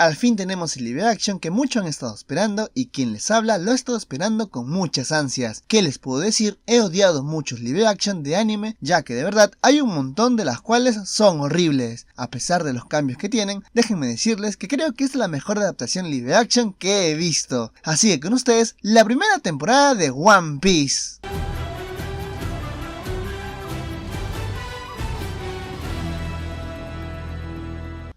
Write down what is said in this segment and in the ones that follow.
Al fin tenemos el live action que muchos han estado esperando y quien les habla lo he estado esperando con muchas ansias. ¿Qué les puedo decir? He odiado muchos live action de anime, ya que de verdad hay un montón de las cuales son horribles. A pesar de los cambios que tienen, déjenme decirles que creo que esta es la mejor adaptación live action que he visto. Así que con ustedes, la primera temporada de One Piece.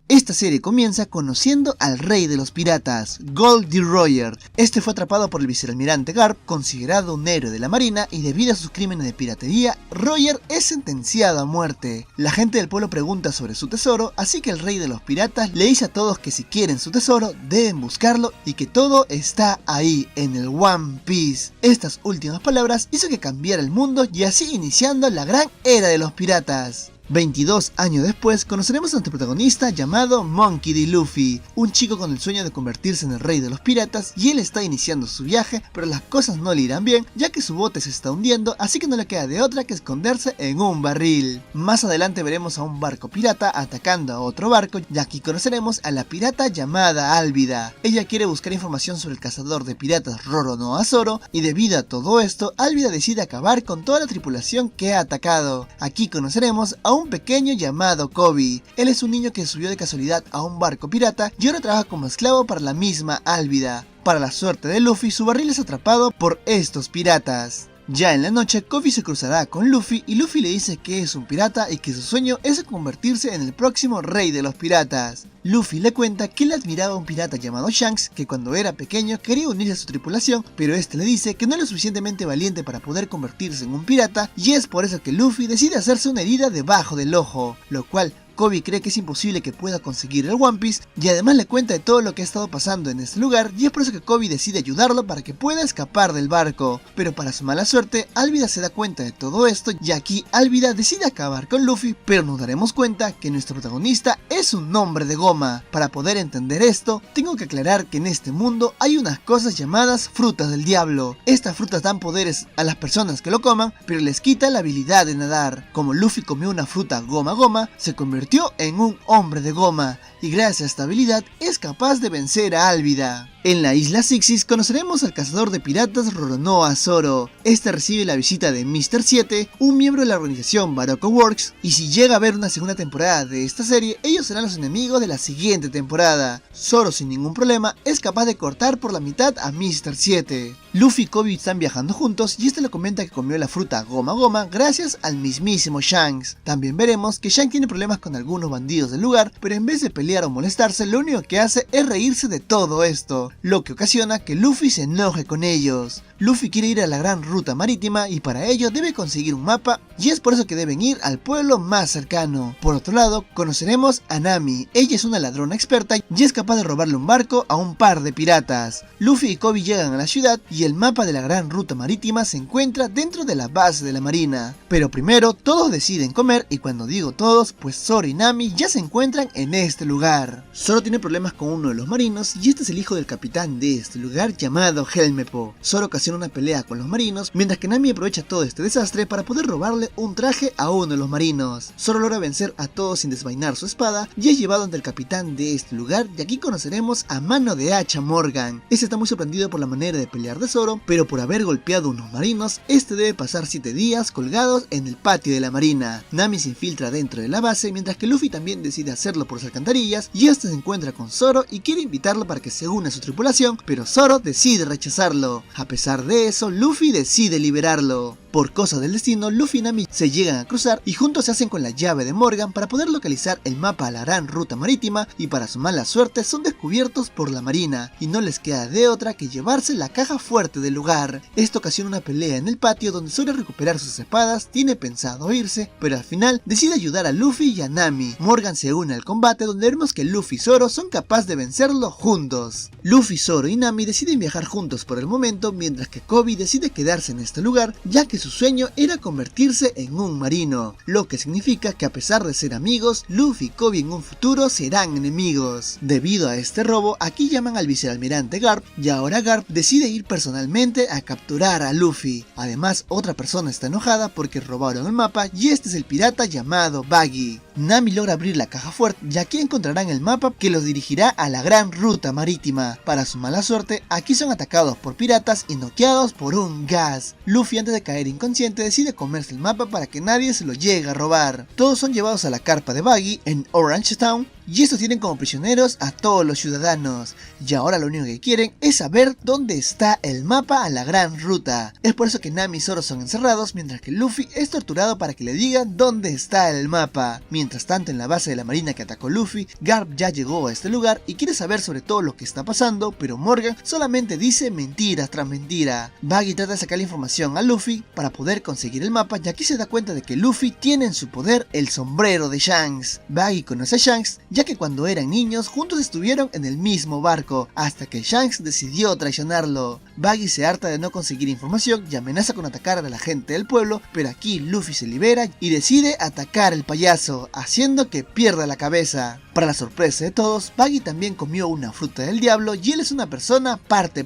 Esta serie comienza conociendo al rey de los piratas, Gold D. Roger. Este fue atrapado por el vicealmirante Garp, considerado un héroe de la marina, y debido a sus crímenes de piratería, Roger es sentenciado a muerte. La gente del pueblo pregunta sobre su tesoro, así que el rey de los piratas le dice a todos que si quieren su tesoro, deben buscarlo y que todo está ahí, en el One Piece. Estas últimas palabras hizo que cambiara el mundo y así iniciando la gran era de los piratas. 22 años después conoceremos a nuestro protagonista llamado Monkey D. Luffy, un chico con el sueño de convertirse en el rey de los piratas, y él está iniciando su viaje, pero las cosas no le irán bien ya que su bote se está hundiendo, así que no le queda de otra que esconderse en un barril. Más adelante veremos a un barco pirata atacando a otro barco y aquí conoceremos a la pirata llamada Álvida. Ella quiere buscar información sobre el cazador de piratas Roronoa Zoro y debido a todo esto, Álvida decide acabar con toda la tripulación que ha atacado. Aquí conoceremos a un pequeño llamado Koby. Él es un niño que subió de casualidad a un barco pirata y ahora trabaja como esclavo para la misma Álvida. Para la suerte de Luffy, su barril es atrapado por estos piratas. Ya en la noche, Koby se cruzará con Luffy y Luffy le dice que es un pirata y que su sueño es convertirse en el próximo rey de los piratas. Luffy le cuenta que él admiraba a un pirata llamado Shanks que cuando era pequeño quería unirse a su tripulación, pero este le dice que no es lo suficientemente valiente para poder convertirse en un pirata y es por eso que Luffy decide hacerse una herida debajo del ojo, lo cual Koby cree que es imposible que pueda conseguir el One Piece y además le cuenta de todo lo que ha estado pasando en este lugar y es por eso que Koby decide ayudarlo para que pueda escapar del barco. Pero para su mala suerte, Álvida se da cuenta de todo esto y aquí Álvida decide acabar con Luffy, pero nos daremos cuenta que nuestro protagonista es un hombre de goma. Para poder entender esto, tengo que aclarar que en este mundo hay unas cosas llamadas frutas del diablo. Estas frutas dan poderes a las personas que lo coman, pero les quita la habilidad de nadar. Como Luffy comió una fruta goma goma, se convirtió en un hombre de goma y gracias a esta habilidad es capaz de vencer a Álvida. En la isla Sixis conoceremos al cazador de piratas Roronoa Zoro. Este recibe la visita de Mr. 7, un miembro de la organización Barocco Works, y si llega a haber una segunda temporada de esta serie, ellos serán los enemigos de la siguiente temporada. Zoro sin ningún problema es capaz de cortar por la mitad a Mr. 7. Luffy y Koby están viajando juntos y este le comenta que comió la fruta goma goma gracias al mismísimo Shanks. También veremos que Shanks tiene problemas con algunos bandidos del lugar, pero en vez de pelear o molestarse, lo único que hace es reírse de todo esto, lo que ocasiona que Luffy se enoje con ellos. Luffy quiere ir a la gran ruta marítima y para ello debe conseguir un mapa y es por eso que deben ir al pueblo más cercano. Por otro lado, conoceremos a Nami. Ella es una ladrona experta y es capaz de robarle un barco a un par de piratas. Luffy y Koby llegan a la ciudad y el mapa de la gran ruta marítima se encuentra dentro de la base de la marina. Pero primero todos deciden comer y cuando digo todos, pues Zoro y Nami ya se encuentran en este lugar. Zoro tiene problemas con uno de los marinos y este es el hijo del capitán de este lugar llamado Helmeppo. Zoro ocasiona una pelea con los marinos, mientras que Nami aprovecha todo este desastre para poder robarle un traje a uno de los marinos. Zoro logra vencer a todos sin desvainar su espada y es llevado ante el capitán de este lugar y aquí conoceremos a Mano de Hacha Morgan. Este está muy sorprendido por la manera de pelear de Zoro, pero por haber golpeado a unos marinos, este debe pasar 7 días colgados en el patio de la marina. Nami se infiltra dentro de la base, mientras que Luffy también decide hacerlo por las alcantarillas y este se encuentra con Zoro y quiere invitarlo para que se una a su tripulación, pero Zoro decide rechazarlo. A pesar de eso, Luffy decide liberarlo. Por cosas del destino, Luffy y Nami se llegan a cruzar y juntos se hacen con la llave de Morgan para poder localizar el mapa a la gran ruta marítima y para su mala suerte son descubiertos por la marina y no les queda de otra que llevarse la caja fuerte del lugar. Esto ocasiona una pelea en el patio donde Zoro recuperar sus espadas, tiene pensado irse, pero al final decide ayudar a Luffy y a Nami. Morgan se une al combate donde vemos que Luffy y Zoro son capaces de vencerlo juntos. Luffy, Zoro y Nami deciden viajar juntos por el momento, mientras que Koby decide quedarse en este lugar ya que su sueño era convertirse en un marino, lo que significa que a pesar de ser amigos, Luffy y Koby en un futuro serán enemigos. Debido a este robo, aquí llaman al vicealmirante Garp y ahora Garp decide ir personalmente a capturar a Luffy. Además, otra persona está enojada porque robaron el mapa y este es el pirata llamado Baggy. Nami logra abrir la caja fuerte y aquí encontrarán el mapa que los dirigirá a la gran ruta marítima. Para su mala suerte, aquí son atacados por piratas y noqueados por un gas. Luffy, antes de caer inconsciente, decide comerse el mapa para que nadie se lo llegue a robar. Todos son llevados a la carpa de Buggy en Orange Town y estos tienen como prisioneros a todos los ciudadanos, y ahora lo único que quieren es saber dónde está el mapa a la gran ruta. Es por eso que Nami y Zoro son encerrados, mientras que Luffy es torturado para que le digan dónde está el mapa. Mientras tanto, en la base de la marina que atacó Luffy, Garp ya llegó a este lugar y quiere saber sobre todo lo que está pasando, pero Morgan solamente dice mentira tras mentira. Buggy trata de sacar la información a Luffy para poder conseguir el mapa, y aquí se da cuenta de que Luffy tiene en su poder el sombrero de Shanks. Buggy conoce a Shanks, ya que cuando eran niños juntos estuvieron en el mismo barco, hasta que Shanks decidió traicionarlo. Buggy se harta de no conseguir información y amenaza con atacar a la gente del pueblo, pero aquí Luffy se libera y decide atacar al payaso, haciendo que pierda la cabeza. Para la sorpresa de todos, Buggy también comió una fruta del diablo y él es una persona parte,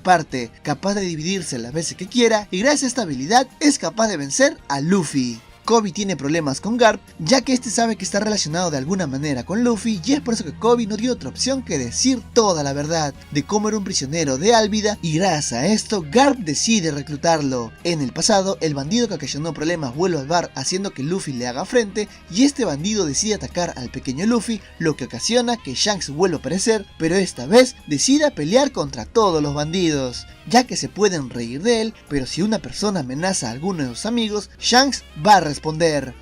capaz de dividirse las veces que quiera, y gracias a esta habilidad es capaz de vencer a Luffy. Koby tiene problemas con Garp, ya que este sabe que está relacionado de alguna manera con Luffy, y es por eso que Koby no tiene otra opción que decir toda la verdad de cómo era un prisionero de Alvida, y gracias a esto Garp decide reclutarlo. En el pasado, el bandido que ocasionó problemas vuelve al bar haciendo que Luffy le haga frente, y este bandido decide atacar al pequeño Luffy, lo que ocasiona que Shanks vuelva a aparecer, pero esta vez decide pelear contra todos los bandidos, ya que se pueden reír de él, pero si una persona amenaza a alguno de sus amigos, Shanks va a responder.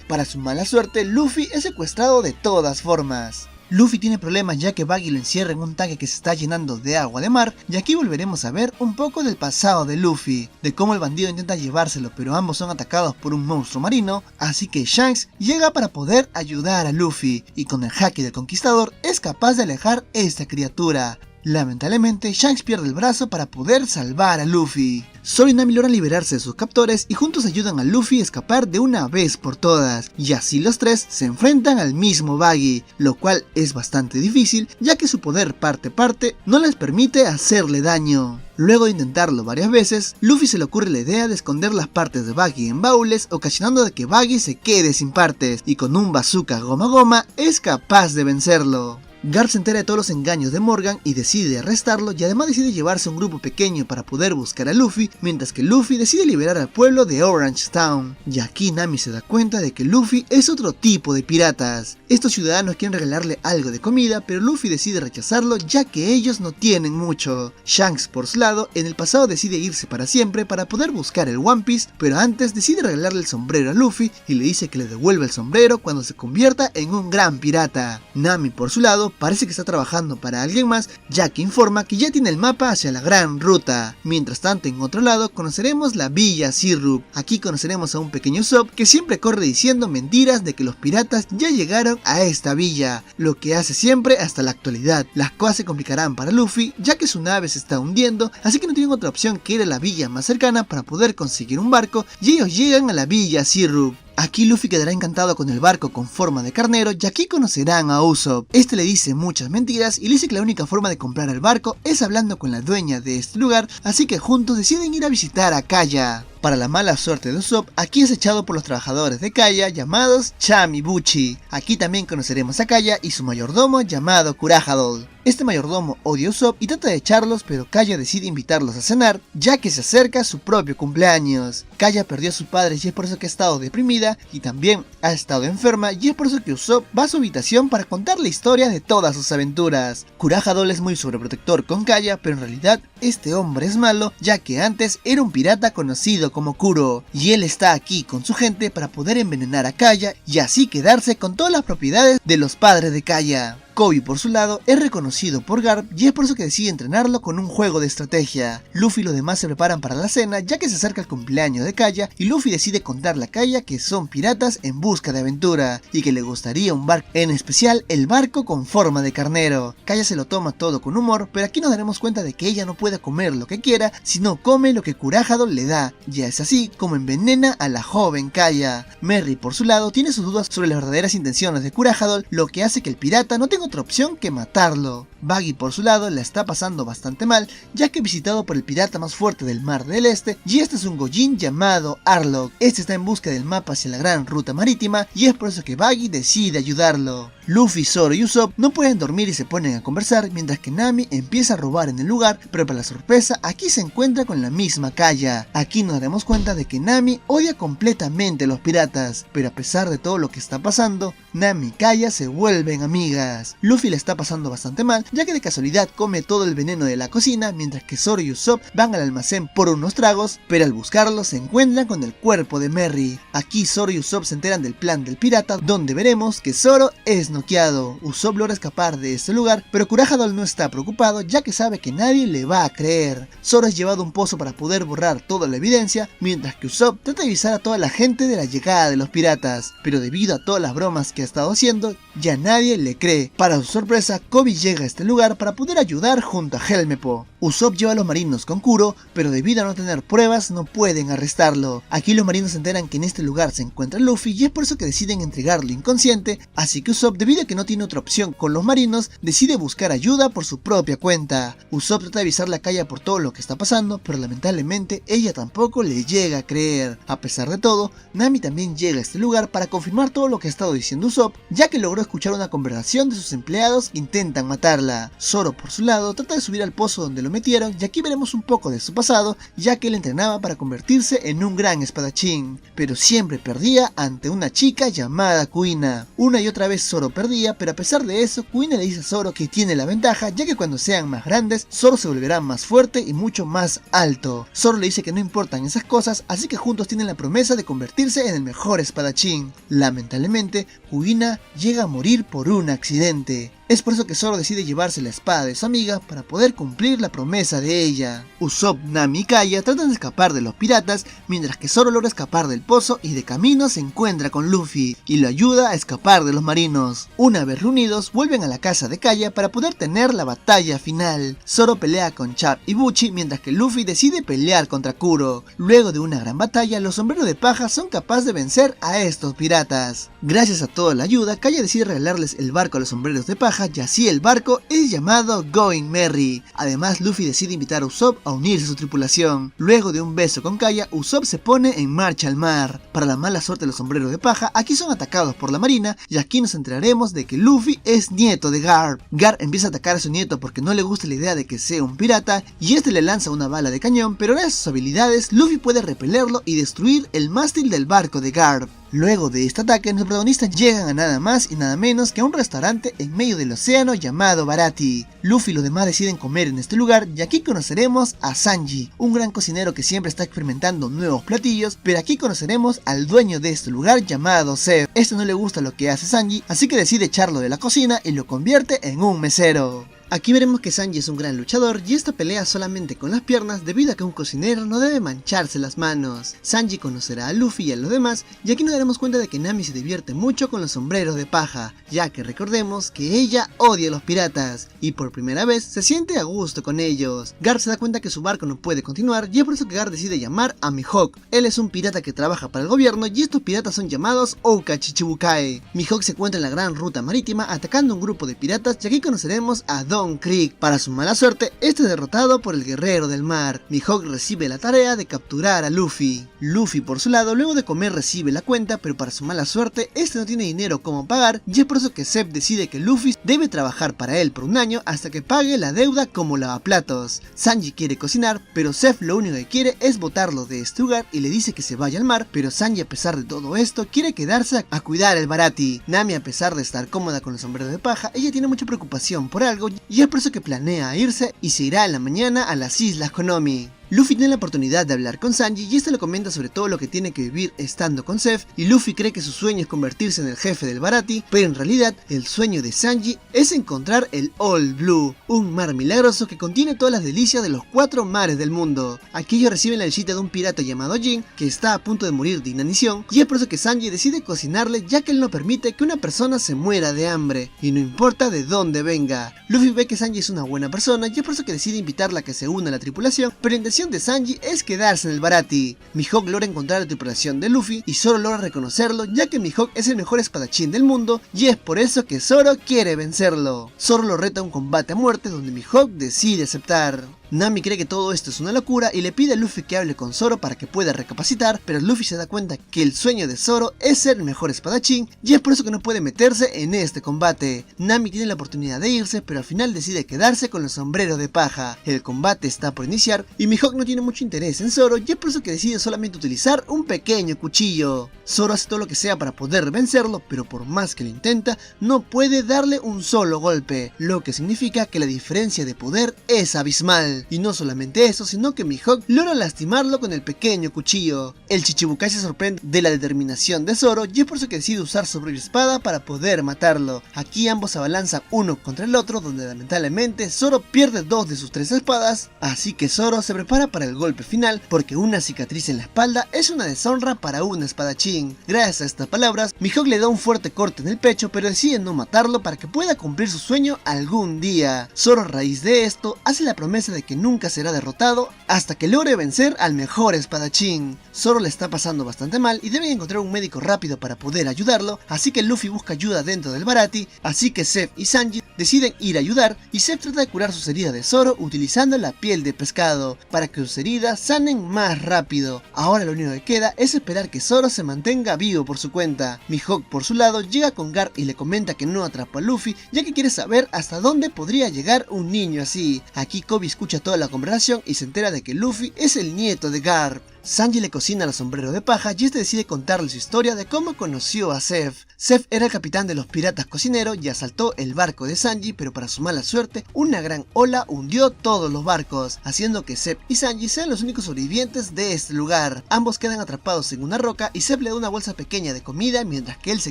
Para su mala suerte, Luffy es secuestrado de todas formas. Luffy tiene problemas ya que Buggy lo encierra en un tanque que se está llenando de agua de mar, y aquí volveremos a ver un poco del pasado de Luffy, de cómo el bandido intenta llevárselo pero ambos son atacados por un monstruo marino, así que Shanks llega para poder ayudar a Luffy, y con el haki del conquistador es capaz de alejar esta criatura. Lamentablemente, Shanks pierde el brazo para poder salvar a Luffy. Zoro y Nami logran liberarse de sus captores y juntos ayudan a Luffy a escapar de una vez por todas, y así los tres se enfrentan al mismo Buggy, lo cual es bastante difícil ya que su poder parte no les permite hacerle daño. Luego de intentarlo varias veces, Luffy se le ocurre la idea de esconder las partes de Buggy en baúles, ocasionando de que Buggy se quede sin partes, y con un bazooka goma es capaz de vencerlo. Garp se entera de todos los engaños de Morgan y decide arrestarlo, y además decide llevarse a un grupo pequeño para poder buscar a Luffy, mientras que Luffy decide liberar al pueblo de Orange Town. Y aquí Nami se da cuenta de que Luffy es otro tipo de piratas. Estos ciudadanos quieren regalarle algo de comida, pero Luffy decide rechazarlo ya que ellos no tienen mucho. Shanks, por su lado, en el pasado decide irse para siempre para poder buscar el One Piece, pero antes decide regalarle el sombrero a Luffy y le dice que le devuelva el sombrero cuando se convierta en un gran pirata. Nami, por su lado, parece que está trabajando para alguien más, ya que informa que ya tiene el mapa hacia la gran ruta. Mientras tanto, en otro lado, conoceremos la villa Syrup. Aquí conoceremos a un pequeño Usopp que siempre corre diciendo mentiras de que los piratas ya llegaron a esta villa, lo que hace siempre hasta la actualidad. Las cosas se complicarán para Luffy, ya que su nave se está hundiendo, así que no tienen otra opción que ir a la villa más cercana para poder conseguir un barco, y ellos llegan a la villa Syrup. Aquí Luffy quedará encantado con el barco con forma de carnero, y aquí conocerán a Usopp. Este le dice muchas mentiras y le dice que la única forma de comprar el barco es hablando con la dueña de este lugar, así que juntos deciden ir a visitar a Kaya. Para la mala suerte de Usopp, aquí es echado por los trabajadores de Kaya llamados Cham y Buchi. Aquí también conoceremos a Kaya y su mayordomo llamado Kurahadol. Este mayordomo odia a Usopp y trata de echarlos, pero Kaya decide invitarlos a cenar, ya que se acerca su propio cumpleaños. Kaya perdió a su padre y es por eso que ha estado deprimida, y también ha estado enferma, y es por eso que Usopp va a su habitación para contar la historia de todas sus aventuras. Kurahadol es muy sobreprotector con Kaya, pero en realidad este hombre es malo, ya que antes era un pirata conocido como Kuro, y él está aquí con su gente para poder envenenar a Kaya y así quedarse con todas las propiedades de los padres de Kaya. Koby, por su lado, es reconocido por Garp y es por eso que decide entrenarlo con un juego de estrategia. Luffy y los demás se preparan para la cena, ya que se acerca el cumpleaños de Kaya, y Luffy decide contarle a Kaya que son piratas en busca de aventura y que le gustaría un barco, en especial el barco con forma de carnero. Kaya se lo toma todo con humor, pero aquí nos daremos cuenta de que ella no puede comer lo que quiera, sino come lo que Kurahadol le da, y es así como envenena a la joven Kaya. Merry, por su lado, tiene sus dudas sobre las verdaderas intenciones de Kurahadol, lo que hace que el pirata no tenga otra opción que matarlo. Buggy por su lado la está pasando bastante mal, ya que visitado por el pirata más fuerte del Mar del Este, y este es un Gojin llamado Arlong. Este está en busca del mapa hacia la gran ruta marítima y es por eso que Buggy decide ayudarlo. Luffy, Zoro y Usopp no pueden dormir y se ponen a conversar, mientras que Nami empieza a robar en el lugar, pero para la sorpresa aquí se encuentra con la misma Kaya. Aquí nos daremos cuenta de que Nami odia completamente a los piratas, pero a pesar de todo lo que está pasando, Nami y Kaya se vuelven amigas. Luffy le está pasando bastante mal, ya que de casualidad come todo el veneno de la cocina, mientras que Zoro y Usopp van al almacén por unos tragos, pero al buscarlo se encuentran con el cuerpo de Merry. Aquí Zoro y Usopp se enteran del plan del pirata, donde veremos que Zoro es noqueado. Usopp logra escapar de este lugar, pero Kurahadol no está preocupado, ya que sabe que nadie le va a creer. Zoro es llevado a un pozo para poder borrar toda la evidencia, mientras que Usopp trata de avisar a toda la gente de la llegada de los piratas, pero debido a todas las bromas que ha estado haciendo, ya nadie le cree. Para su sorpresa, Koby llega a este lugar para poder ayudar junto a Helmepo. Usopp lleva a los marinos con Kuro, pero debido a no tener pruebas no pueden arrestarlo. Aquí los marinos se enteran que en este lugar se encuentra Luffy y es por eso que deciden entregarlo inconsciente, así que Usopp, debido a que no tiene otra opción con los marinos, decide buscar ayuda por su propia cuenta. Usopp trata de avisarle a Kaya por todo lo que está pasando, pero lamentablemente ella tampoco le llega a creer. A pesar de todo, Nami también llega a este lugar para confirmar todo lo que ha estado diciendo Usopp, ya que logró escuchar una conversación de sus empleados que intentan matarla. Zoro por su lado trata de subir al pozo donde lo metieron y aquí veremos un poco de su pasado, ya que él entrenaba para convertirse en un gran espadachín, pero siempre perdía ante una chica llamada Kuina. Una y otra vez Zoro perdía, pero a pesar de eso Kuina le dice a Zoro que tiene la ventaja, ya que cuando sean más grandes Zoro se volverá más fuerte y mucho más alto. Zoro le dice que no importan esas cosas, así que juntos tienen la promesa de convertirse en el mejor espadachín. Lamentablemente Kuina llega a morir por un accidente. Es por eso que Zoro decide llevarse la espada de su amiga para poder cumplir la promesa de ella. Usopp, Nami y Kaya tratan de escapar de los piratas, mientras que Zoro logra escapar del pozo y de camino se encuentra con Luffy y lo ayuda a escapar de los marinos. Una vez reunidos, vuelven a la casa de Kaya para poder tener la batalla final. Zoro pelea con Chap y Buchi, mientras que Luffy decide pelear contra Kuro. Luego de una gran batalla, los sombreros de paja son capaces de vencer a estos piratas. Gracias a toda la ayuda, Kaya decide regalarles el barco a los sombreros de paja, y así el barco es llamado Going Merry. Además, Luffy decide invitar a Usopp a unirse a su tripulación. Luego de un beso con Kaya, Usopp se pone en marcha al mar. Para la mala suerte de los sombreros de paja, aquí son atacados por la marina y aquí nos enteraremos de que Luffy es nieto de Garp. Garp empieza a atacar a su nieto porque no le gusta la idea de que sea un pirata y este le lanza una bala de cañón, pero gracias a sus habilidades Luffy puede repelerlo y destruir el mástil del barco de Garp. Luego de este ataque, los protagonistas llegan a nada más y nada menos que a un restaurante en medio del océano llamado Baratie. Luffy y los demás deciden comer en este lugar y aquí conoceremos a Sanji, un gran cocinero que siempre está experimentando nuevos platillos, pero aquí conoceremos al dueño de este lugar llamado Zeff. Este no le gusta lo que hace Sanji, así que decide echarlo de la cocina y lo convierte en un mesero. Aquí veremos que Sanji es un gran luchador y esta pelea solamente con las piernas debido a que un cocinero no debe mancharse las manos. Sanji conocerá a Luffy y a los demás y aquí nos daremos cuenta de que Nami se divierte mucho con los sombreros de paja, ya que recordemos que ella odia a los piratas y por primera vez se siente a gusto con ellos. Garp se da cuenta que su barco no puede continuar y es por eso que Garp decide llamar a Mihawk. Él es un pirata que trabaja para el gobierno y estos piratas son llamados Ouka Chichibukai. Mihawk se encuentra en la gran ruta marítima atacando a un grupo de piratas y aquí conoceremos a Don Krieg. Para su mala suerte, este es derrotado por el guerrero del mar. Mihawk recibe la tarea de capturar a Luffy. Luffy por su lado, luego de comer recibe la cuenta, pero para su mala suerte, este no tiene dinero como pagar y es por eso que Zeff decide que Luffy debe trabajar para él por un año hasta que pague la deuda como lavaplatos. Sanji quiere cocinar, pero Zeff lo único que quiere es botarlo de este lugar y le dice que se vaya al mar, pero Sanji a pesar de todo esto quiere quedarse a cuidar el Baratie. Nami a pesar de estar cómoda con los sombreros de paja, ella tiene mucha preocupación por algo y es por eso que planea irse y se irá en la mañana a las Islas Konomi. Luffy tiene la oportunidad de hablar con Sanji y este le comenta sobre todo lo que tiene que vivir estando con Zeff y Luffy cree que su sueño es convertirse en el jefe del Baratie, pero en realidad el sueño de Sanji es encontrar el All Blue, un mar milagroso que contiene todas las delicias de los 4 mares del mundo. Aquí ellos reciben la visita de un pirata llamado Jin que está a punto de morir de inanición y es por eso que Sanji decide cocinarle, ya que él no permite que una persona se muera de hambre y no importa de dónde venga. Luffy ve que Sanji es una buena persona y es por eso que decide invitarla a que se una a la tripulación, pero en determinación de Sanji es quedarse en el Baratie. Mihawk logra encontrar la tripulación de Luffy y Zoro logra reconocerlo, ya que Mihawk es el mejor espadachín del mundo y es por eso que Zoro quiere vencerlo. Zoro lo reta a un combate a muerte donde Mihawk decide aceptar. Nami cree que todo esto es una locura y le pide a Luffy que hable con Zoro para que pueda recapacitar, pero Luffy se da cuenta que el sueño de Zoro es ser el mejor espadachín y es por eso que no puede meterse en este combate. Nami tiene la oportunidad de irse, pero al final decide quedarse con los sombreros de paja. El combate está por iniciar y Mihawk no tiene mucho interés en Zoro y es por eso que decide solamente utilizar un pequeño cuchillo. Zoro hace todo lo que sea para poder vencerlo, pero por más que lo intenta, no puede darle un solo golpe, lo que significa que la diferencia de poder es abismal. Y no solamente eso, sino que Mihawk logra lastimarlo con el pequeño cuchillo. El Chichibukai se sorprende de la determinación de Zoro y es por eso que decide usar su propia espada para poder matarlo. Aquí ambos se abalanzan uno contra el otro, donde lamentablemente Zoro pierde 2 de sus 3 espadas, así que Zoro se prepara para el golpe final, porque una cicatriz en la espalda es una deshonra para un espadachín. Gracias a estas palabras, Mihawk le da un fuerte corte en el pecho, pero decide no matarlo para que pueda cumplir su sueño algún día. Zoro, a raíz de esto, hace la promesa de que nunca será derrotado hasta que logre vencer al mejor espadachín. Zoro le está pasando bastante mal y debe encontrar un médico rápido para poder ayudarlo, así que Luffy busca ayuda dentro del Baratie, así que Zeph y Sanji deciden ir a ayudar y Zeph trata de curar sus heridas de Zoro utilizando la piel de pescado, para que sus heridas sanen más rápido. Ahora lo único que queda es esperar que Zoro se mantenga vivo por su cuenta. Mihawk por su lado llega con Garp y le comenta que no atrapó a Luffy, ya que quiere saber hasta dónde podría llegar un niño así. Aquí Kobe escucha toda la conversación y se entera de que Luffy es el nieto de Garp. Sanji le cocina al sombrero de paja y este decide contarle su historia de cómo conoció a Zeph. Zeph era el capitán de los piratas cocineros y asaltó el barco de Sanji, pero para su mala suerte, una gran ola hundió todos los barcos, haciendo que Zeph y Sanji sean los únicos sobrevivientes de este lugar. Ambos quedan atrapados en una roca y Zeph le da una bolsa pequeña de comida, mientras que él se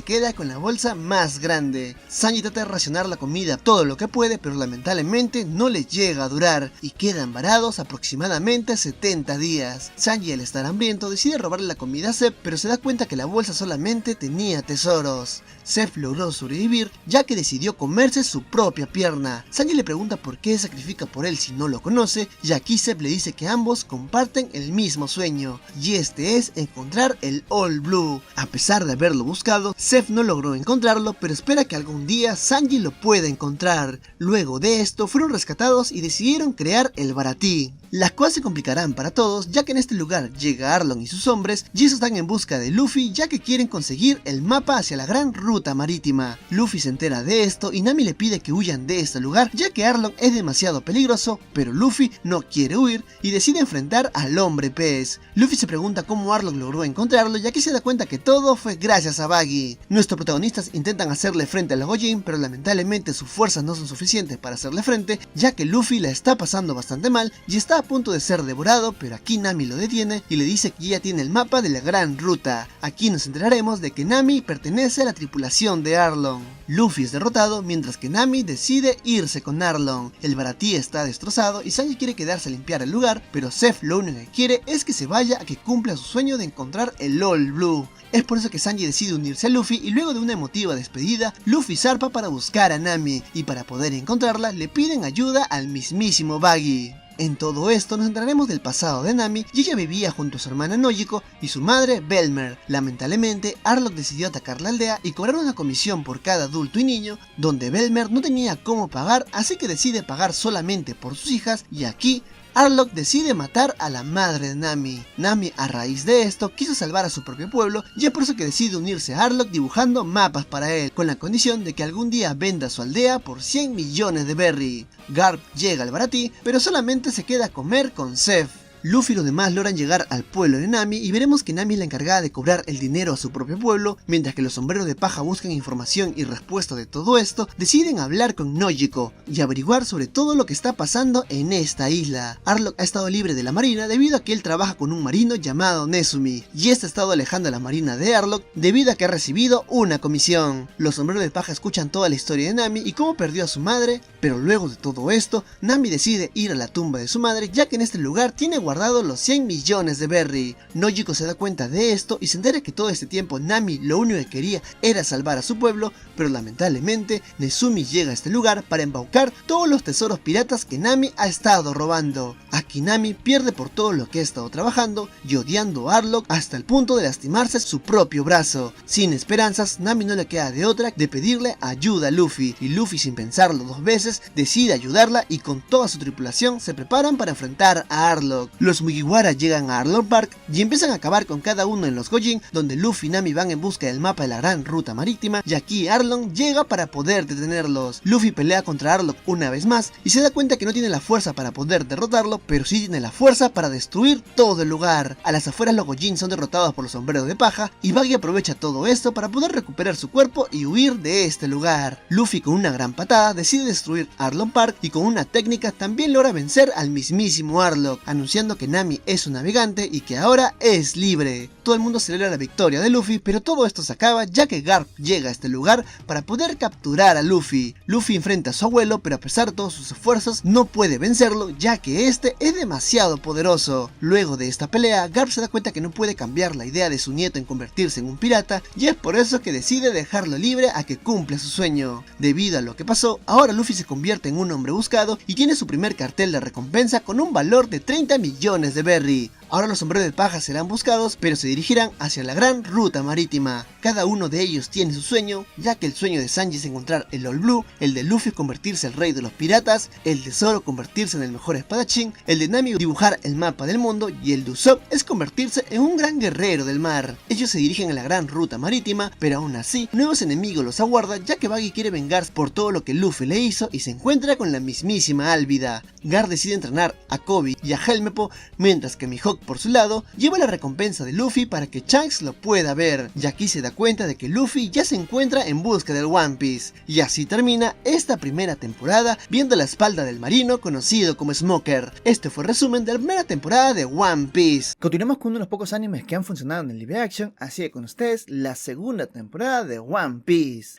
queda con la bolsa más grande. Sanji trata de racionar la comida todo lo que puede, pero lamentablemente no les llega a durar y quedan varados aproximadamente 70 días. Sanji, al estar hambriento, decide robarle la comida a Zeph, pero se da cuenta que la bolsa solamente tenía tesoros. Zeph logró sobrevivir, ya que decidió comerse su propia pierna. Sanji le pregunta por qué sacrifica por él si no lo conoce, y aquí Zeph le dice que ambos comparten el mismo sueño, y este es encontrar el All Blue. A pesar de haberlo buscado, Zeph no logró encontrarlo, pero espera que algún día Sanji lo pueda encontrar. Luego de esto, fueron rescatados y decidieron crear el Baratie. Las cosas se complicarán para todos, ya que en este lugar llega Arlong y sus hombres, y estos están en busca de Luffy, ya que quieren conseguir el mapa hacia la gran ruta marítima. Luffy se entera de esto y Nami le pide que huyan de este lugar, ya que Arlong es demasiado peligroso, pero Luffy no quiere huir y decide enfrentar al hombre pez. Luffy se pregunta cómo Arlong logró encontrarlo, ya que se da cuenta que todo fue gracias a Buggy. Nuestros protagonistas intentan hacerle frente a los Gojin, pero lamentablemente sus fuerzas no son suficientes para hacerle frente, ya que Luffy la está pasando bastante mal y está a punto de ser devorado, pero aquí Nami lo detiene y le dice que ya tiene el mapa de la gran ruta. Aquí nos enteraremos de que Nami pertenece a la tripulación de Arlong. Luffy es derrotado, mientras que Nami decide irse con Arlong. El Baratie está destrozado y Sanji quiere quedarse a limpiar el lugar, pero Zeph lo único que quiere es que se vaya a que cumpla su sueño de encontrar el All Blue. Es por eso que Sanji decide unirse a Luffy y luego de una emotiva despedida, Luffy zarpa para buscar a Nami y para poder encontrarla le piden ayuda al mismísimo Buggy. En todo esto nos enteraremos del pasado de Nami y ella vivía junto a su hermana Nojiko y su madre Belmer. Lamentablemente, Arlong decidió atacar la aldea y cobrar una comisión por cada adulto y niño, donde Belmer no tenía cómo pagar, así que decide pagar solamente por sus hijas y aquí Arlong decide matar a la madre de Nami. Nami, a raíz de esto, quiso salvar a su propio pueblo y es por eso que decide unirse a Arlong dibujando mapas para él, con la condición de que algún día venda su aldea por 100 millones de berry. Garp llega al Baratie, pero solamente se queda a comer con Zeph. Luffy y los demás logran llegar al pueblo de Nami y veremos que Nami es la encargada de cobrar el dinero a su propio pueblo, mientras que los sombreros de paja buscan información y respuesta de todo esto, deciden hablar con Nojiko y averiguar sobre todo lo que está pasando en esta isla. Arlong ha estado libre de la marina debido a que él trabaja con un marino llamado Nezumi, y este ha estado alejando a la marina de Arlong debido a que ha recibido una comisión. Los sombreros de paja escuchan toda la historia de Nami y cómo perdió a su madre, pero luego de todo esto, Nami decide ir a la tumba de su madre, ya que en este lugar tiene guardado guardado los 100 millones de berry. Nojiko se da cuenta de esto y se entera que todo este tiempo Nami lo único que quería era salvar a su pueblo, pero lamentablemente Nezumi llega a este lugar para embaucar todos los tesoros piratas que Nami ha estado robando. Aquí Nami pierde por todo lo que ha estado trabajando y odiando a Arlong hasta el punto de lastimarse su propio brazo. Sin esperanzas, Nami no le queda de otra de pedirle ayuda a Luffy, y Luffy, sin pensarlo dos veces, decide ayudarla y con toda su tripulación se preparan para enfrentar a Arlong. Los Mugiwara llegan a Arlong Park y empiezan a acabar con cada uno en los Gojin, donde Luffy y Nami van en busca del mapa de la gran ruta marítima, y aquí Arlong llega para poder detenerlos. Luffy pelea contra Arlong una vez más y se da cuenta que no tiene la fuerza para poder derrotarlo, pero sí tiene la fuerza para destruir todo el lugar. A las afueras los Gojin son derrotados por los sombreros de paja y Buggy aprovecha todo esto para poder recuperar su cuerpo y huir de este lugar. Luffy, con una gran patada, decide destruir Arlong Park y con una técnica también logra vencer al mismísimo Arlong, anunciando que Nami es un navegante y que ahora es libre. Todo el mundo celebra la victoria de Luffy, pero todo esto se acaba ya que Garp llega a este lugar para poder capturar a Luffy. Luffy enfrenta a su abuelo, pero a pesar de todos sus esfuerzos no puede vencerlo, ya que este es demasiado poderoso. Luego de esta pelea, Garp se da cuenta que no puede cambiar la idea de su nieto en convertirse en un pirata, y es por eso que decide dejarlo libre a que cumpla su sueño. Debido a lo que pasó, ahora Luffy se convierte en un hombre buscado y tiene su primer cartel de recompensa con un valor de 30 millones de berry. Ahora los sombreros de paja serán buscados, pero se dirigirán hacia la gran ruta marítima. Cada uno de ellos tiene su sueño, ya que el sueño de Sanji es encontrar el All Blue, el de Luffy convertirse en el rey de los piratas, el de Zoro convertirse en el mejor espadachín, el de Nami dibujar el mapa del mundo y el de Usopp es convertirse en un gran guerrero del mar. Ellos se dirigen a la gran ruta marítima, pero aún así nuevos enemigos los aguardan, ya que Buggy quiere vengarse por todo lo que Luffy le hizo y se encuentra con la mismísima Álvida. Gar decide entrenar a Kobe y a Helmeppo, mientras que Mihawk por su lado lleva la recompensa de Luffy para que Shanks lo pueda ver, y aquí se da cuenta de que Luffy ya se encuentra en busca del One Piece. Y así termina esta primera temporada viendo la espalda del marino conocido como Smoker. Este fue el resumen de la primera temporada de One Piece. Continuamos con uno de los pocos animes que han funcionado en el live action, así que con ustedes la segunda temporada de One Piece.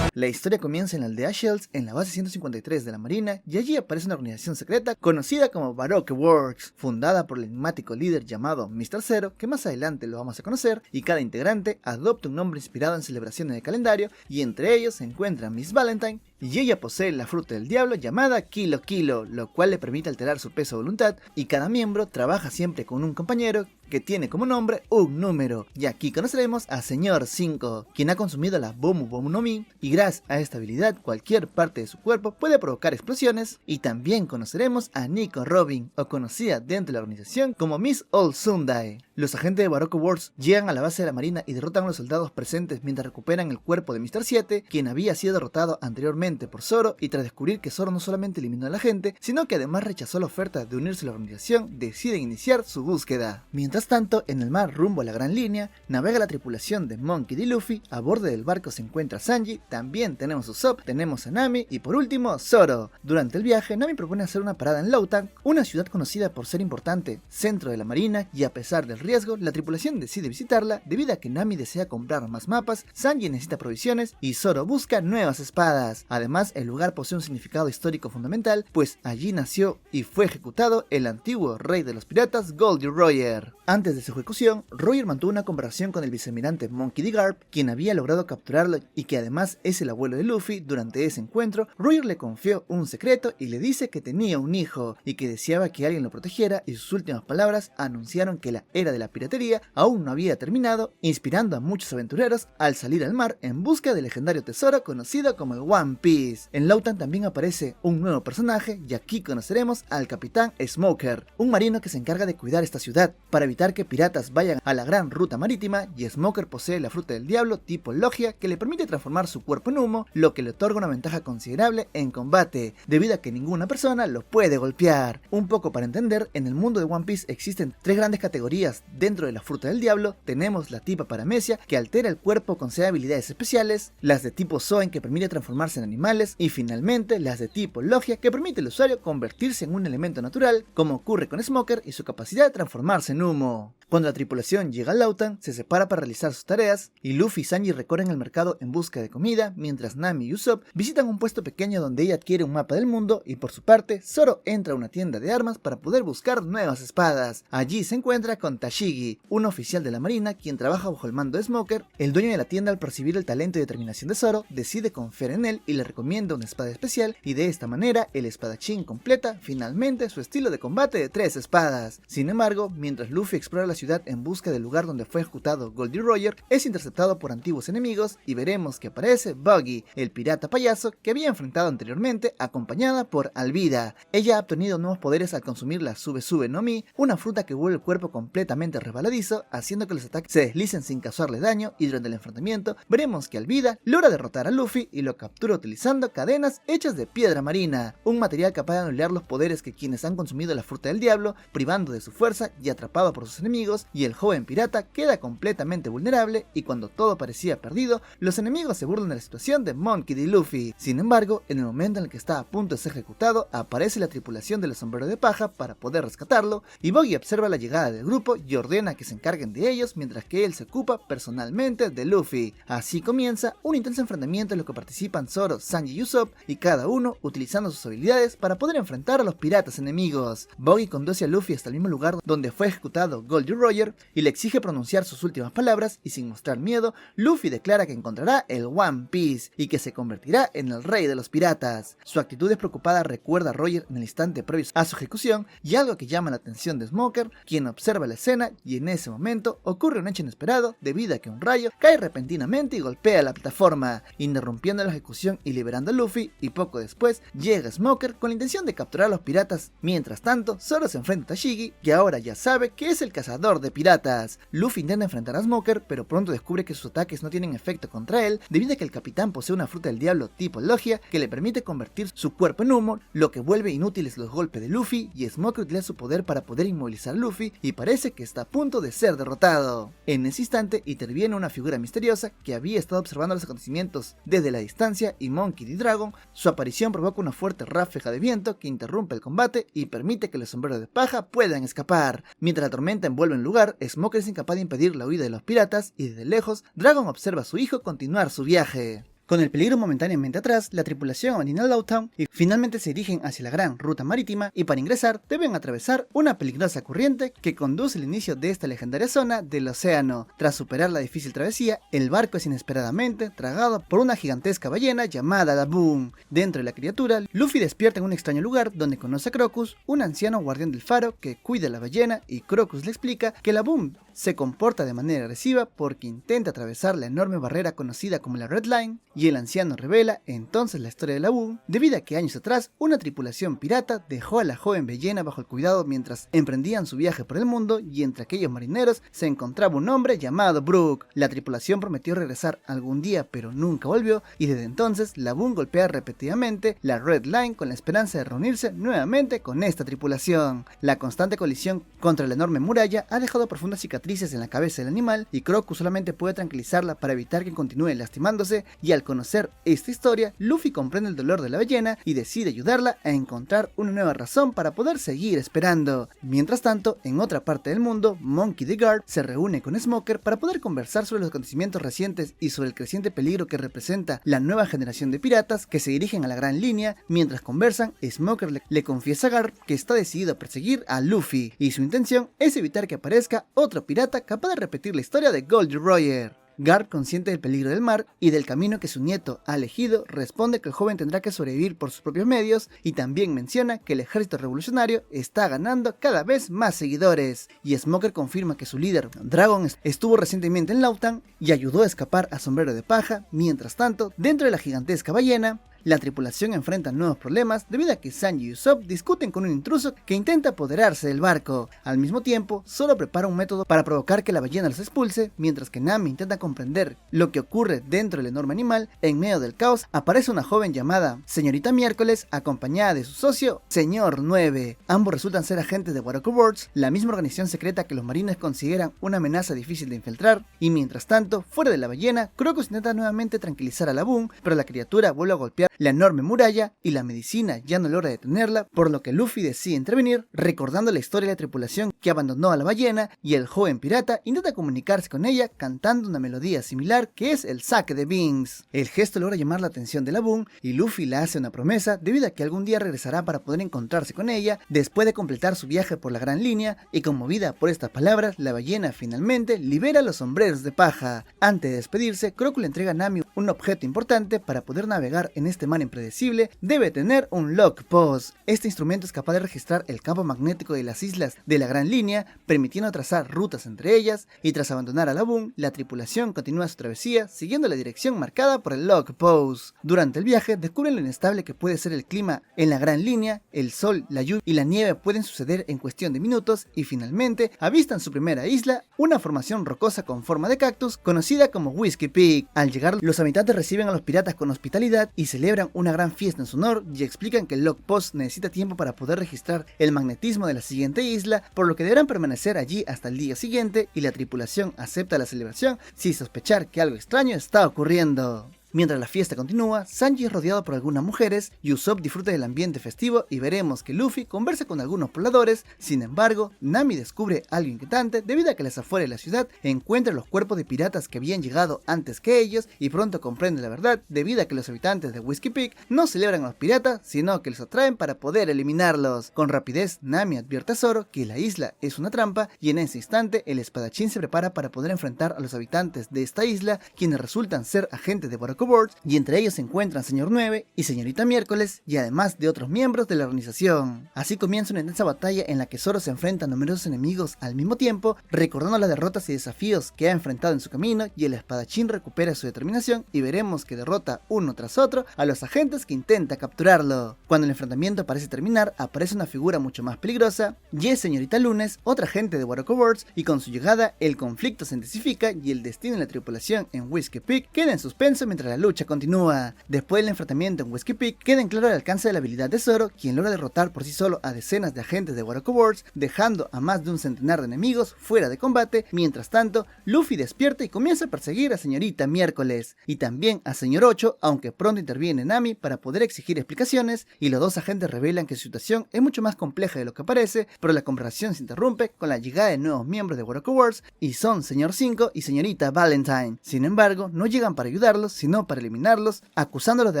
La historia comienza en la aldea Shells, en la base 153 de la Marina, y allí aparece una organización secreta conocida como Baroque Works, fundada por el enigmático líder llamado Mr. Zero, que más adelante lo vamos a conocer, y cada integrante adopta un nombre inspirado en celebraciones de calendario, y entre ellos se encuentra Miss Valentine, y ella posee la fruta del diablo llamada Kilo Kilo, lo cual le permite alterar su peso a voluntad, y cada miembro trabaja siempre con un compañero que tiene como nombre un número. Y aquí conoceremos a Señor 5, quien ha consumido la Bomu Bomu no Mi, y gracias a esta habilidad cualquier parte de su cuerpo puede provocar explosiones. Y también conoceremos a Nico Robin, o conocida dentro de la organización como Miss All Sundae. Los agentes de Baroque Works llegan a la base de la marina y derrotan a los soldados presentes mientras recuperan el cuerpo de Mr. 7, quien había sido derrotado anteriormente por Zoro, y tras descubrir que Zoro no solamente eliminó a la gente, sino que además rechazó la oferta de unirse a la organización, deciden iniciar su búsqueda. Mientras tanto, en el mar rumbo a la Gran Línea, navega la tripulación de Monkey D. Luffy. A bordo del barco se encuentra Sanji, también tenemos a Usopp, tenemos a Nami y por último Zoro. Durante el viaje, Nami propone hacer una parada en Lowtown, una ciudad conocida por ser importante, centro de la marina, y a pesar del riesgo, la tripulación decide visitarla debido a que Nami desea comprar más mapas, Sanji necesita provisiones y Zoro busca nuevas espadas. Además, el lugar posee un significado histórico fundamental, pues allí nació y fue ejecutado el antiguo rey de los piratas Goldie Roger. Antes de su ejecución, Roger mantuvo una conversación con el vicealmirante Monkey D. Garp, quien había logrado capturarlo y que además es el abuelo de Luffy. Durante ese encuentro, Roger le confió un secreto y le dice que tenía un hijo y que deseaba que alguien lo protegiera, y sus últimas palabras anunciaron que la era de la piratería aún no había terminado, inspirando a muchos aventureros al salir al mar en busca del legendario tesoro conocido como el One Piece. En Lowtown también aparece un nuevo personaje, y aquí conoceremos al capitán Smoker, un marino que se encarga de cuidar esta ciudad para evitar que piratas vayan a la gran ruta marítima, y Smoker posee la fruta del diablo tipo Logia, que le permite transformar su cuerpo en humo, lo que le otorga una ventaja considerable en combate, debido a que ninguna persona lo puede golpear. Un poco para entender, en el mundo de One Piece existen tres grandes categorías. Dentro de la fruta del diablo tenemos la tipa Paramecia, que altera el cuerpo con 6 habilidades especiales, las de tipo Zoan, que permite transformarse en animales, y finalmente las de tipo Logia, que permite al usuario convertirse en un elemento natural, como ocurre con Smoker y su capacidad de transformarse en humo. Cuando la tripulación llega a Lautang, se separa para realizar sus tareas, y Luffy y Sanji recorren el mercado en busca de comida, mientras Nami y Usopp visitan un puesto pequeño donde ella adquiere un mapa del mundo, y por su parte, Zoro entra a una tienda de armas para poder buscar nuevas espadas. Allí se encuentra con Tashigi, un oficial de la marina quien trabaja bajo el mando de Smoker. El dueño de la tienda, al percibir el talento y determinación de Zoro, decide confiar en él y le recomienda una espada especial, y de esta manera el espadachín completa finalmente su estilo de combate de 3 espadas. Sin embargo, mientras Luffy explora la ciudad en busca del lugar donde fue ejecutado Goldie Roger, es interceptado por antiguos enemigos y veremos que aparece Buggy, el pirata payaso que había enfrentado anteriormente, acompañada por Alvida. Ella ha obtenido nuevos poderes al consumir la Sube no Mi, una fruta que vuelve el cuerpo completamente resbaladizo, haciendo que los ataques se deslicen sin causarle daño, y durante el enfrentamiento veremos que Alvida logra derrotar a Luffy y lo captura utilizando cadenas hechas de piedra marina, un material capaz de anular los poderes que quienes han consumido la fruta del diablo, privando de su fuerza y atrapado por sus enemigos, y el joven pirata queda completamente vulnerable, y cuando todo parecía perdido, los enemigos se burlan de la situación de Monkey D. Luffy. Sin embargo, en el momento en el que está a punto de ser ejecutado, aparece la tripulación del sombrero de paja para poder rescatarlo, y Buggy observa la llegada del grupo y ordena que se encarguen de ellos mientras que él se ocupa personalmente de Luffy. Así comienza un intenso enfrentamiento en lo que participan Zoro, Sanji y Usopp, y cada uno utilizando sus habilidades para poder enfrentar a los piratas enemigos. Buggy conduce a Luffy hasta el mismo lugar donde fue ejecutado Goldie Roger y le exige pronunciar sus últimas palabras, y sin mostrar miedo, Luffy declara que encontrará el One Piece y que se convertirá en el rey de los piratas. Su actitud despreocupada recuerda a Roger en el instante previo a su ejecución, y algo que llama la atención de Smoker, quien observa la escena, y en ese momento ocurre un hecho inesperado debido a que un rayo cae repentinamente y golpea la plataforma, interrumpiendo la ejecución y liberando a Luffy, y poco después llega Smoker con la intención de capturar a los piratas. Mientras tanto, Zoro se enfrenta a Tashigi, que ahora ya sabe que es el cazador de piratas. Luffy intenta enfrentar a Smoker, pero pronto descubre que sus ataques no tienen efecto contra él, debido a que el capitán posee una fruta del diablo tipo Logia que le permite convertir su cuerpo en humo, lo que vuelve inútiles los golpes de Luffy, y Smoker utiliza su poder para poder inmovilizar a Luffy, y parece que está a punto de ser derrotado. En ese instante interviene una figura misteriosa que había estado observando los acontecimientos desde la distancia, y Monkey D. Dragon. Su aparición provoca una fuerte ráfaga de viento que interrumpe el combate y permite que los sombreros de paja puedan escapar. Mientras la tormenta envuelve el lugar, Smoker es incapaz de impedir la huida de los piratas, y desde lejos, Dragon observa a su hijo continuar su viaje. Con el peligro momentáneamente atrás, la tripulación abandona Lautang y finalmente se dirigen hacia la gran ruta marítima, y para ingresar deben atravesar una peligrosa corriente que conduce al inicio de esta legendaria zona del océano. Tras superar la difícil travesía, el barco es inesperadamente tragado por una gigantesca ballena llamada la Boom. Dentro de la criatura, Luffy despierta en un extraño lugar donde conoce a Crocus, un anciano guardián del faro que cuida a la ballena, y Crocus le explica que la Boom se comporta de manera agresiva porque intenta atravesar la enorme barrera conocida como la Red Line, y el anciano revela entonces la historia de la Boom, debido a que años atrás una tripulación pirata dejó a la joven ballena bajo el cuidado mientras emprendían su viaje por el mundo, y entre aquellos marineros se encontraba un hombre llamado Brook. La tripulación prometió regresar algún día, pero nunca volvió, y desde entonces la Boom golpea repetidamente la Red Line con la esperanza de reunirse nuevamente con esta tripulación. La constante colisión contra la enorme muralla ha dejado profundas cicatrices en la cabeza del animal, y Crocus solamente puede tranquilizarla para evitar que continúe lastimándose, y al conocer esta historia, Luffy comprende el dolor de la ballena y decide ayudarla a encontrar una nueva razón para poder seguir esperando. Mientras tanto, en otra parte del mundo, Monkey D. Guard se reúne con Smoker para poder conversar sobre los acontecimientos recientes y sobre el creciente peligro que representa la nueva generación de piratas que se dirigen a la Gran Línea. Mientras conversan, Smoker le confiesa a Guard que está decidido a perseguir a Luffy, y su intención es evitar que aparezca otro pirata capaz de repetir la historia de Goldie Roger. Garp, consciente del peligro del mar y del camino que su nieto ha elegido, responde que el joven tendrá que sobrevivir por sus propios medios, y también menciona que el ejército revolucionario está ganando cada vez más seguidores. Y Smoker confirma que su líder, Dragon, estuvo recientemente en Lautang y ayudó a escapar a Sombrero de Paja. Mientras tanto, dentro de la gigantesca ballena, la tripulación enfrenta nuevos problemas debido a que Sanji y Usopp discuten con un intruso que intenta apoderarse del barco. Al mismo tiempo, Zoro prepara un método para provocar que la ballena los expulse, mientras que Nami intenta comprender lo que ocurre dentro del enorme animal. En medio del caos, aparece una joven llamada Señorita Miércoles, acompañada de su socio, Señor 9. Ambos resultan ser agentes de Wataku Works, la misma organización secreta que los marines consideran una amenaza difícil de infiltrar. Y mientras tanto, fuera de la ballena, Crocus intenta nuevamente tranquilizar a la Boom, pero la criatura vuelve a golpear la enorme muralla y la medicina ya no logra detenerla, por lo que Luffy decide intervenir, recordando la historia de la tripulación que abandonó a la ballena, y el joven pirata intenta comunicarse con ella cantando una melodía similar que es el saque de Binks. El gesto logra llamar la atención de la Boom y Luffy le hace una promesa debido a que algún día regresará para poder encontrarse con ella después de completar su viaje por la Gran Línea, y conmovida por estas palabras, la ballena finalmente libera a los sombreros de paja. Antes de despedirse, Croco le entrega a Nami un objeto importante. Para poder navegar en este mar impredecible debe tener un Log Post. Este instrumento es capaz de registrar el campo magnético de las islas de la Gran Línea, permitiendo trazar rutas entre ellas, y tras abandonar a la Boom, la tripulación continúa su travesía siguiendo la dirección marcada por el Log Post. Durante el viaje descubren lo inestable que puede ser el clima en la Gran Línea. El sol, la lluvia y la nieve pueden suceder en cuestión de minutos, y finalmente avistan su primera isla, una formación rocosa con forma de cactus conocida como Whiskey Peak. Al llegar, los habitantes reciben a los piratas con hospitalidad y celebran una gran fiesta en su honor, y explican que el Log Post necesita tiempo para poder registrar el magnetismo de la siguiente isla, por lo que deberán permanecer allí hasta el día siguiente, y la tripulación acepta la celebración sin sospechar que algo extraño está ocurriendo. Mientras la fiesta continúa, Sanji es rodeado por algunas mujeres, Usopp disfruta del ambiente festivo y veremos que Luffy conversa con algunos pobladores. Sin embargo, Nami descubre algo inquietante debido a que a las afueras de la ciudad encuentra los cuerpos de piratas que habían llegado antes que ellos, y pronto comprende la verdad debido a que los habitantes de Whiskey Peak no celebran a los piratas, sino que los atraen para poder eliminarlos. Con rapidez, Nami advierte a Zoro que la isla es una trampa, y en ese instante el espadachín se prepara para poder enfrentar a los habitantes de esta isla, quienes resultan ser agentes de Barocco Boards, y entre ellos se encuentran Señor 9 y Señorita Miércoles, y además de otros miembros de la organización. Así comienza una intensa batalla en la que Zoro se enfrenta a numerosos enemigos al mismo tiempo, recordando las derrotas y desafíos que ha enfrentado en su camino, y el espadachín recupera su determinación y veremos que derrota uno tras otro a los agentes que intenta capturarlo. Cuando el enfrentamiento parece terminar, aparece una figura mucho más peligrosa, y es Señorita Lunes, otra agente de Barocco Boards, y con su llegada el conflicto se intensifica y el destino de la tripulación en Whiskey Peak queda en suspenso mientras la lucha continúa. Después del enfrentamiento en Whiskey Peak, queda en claro el alcance de la habilidad de Zoro, quien logra derrotar por sí solo a decenas de agentes de Barocco Boards, dejando a más de un centenar de enemigos fuera de combate. Mientras tanto, Luffy despierta y comienza a perseguir a Señorita Miércoles, y también a Señor 8, aunque pronto interviene Nami para poder exigir explicaciones, y los dos agentes revelan que su situación es mucho más compleja de lo que parece, pero la conversación se interrumpe con la llegada de nuevos miembros de Barocco Boards, y son Señor 5 y Señorita Valentine. Sin embargo, no llegan para ayudarlos, sino para eliminarlos, acusándolos de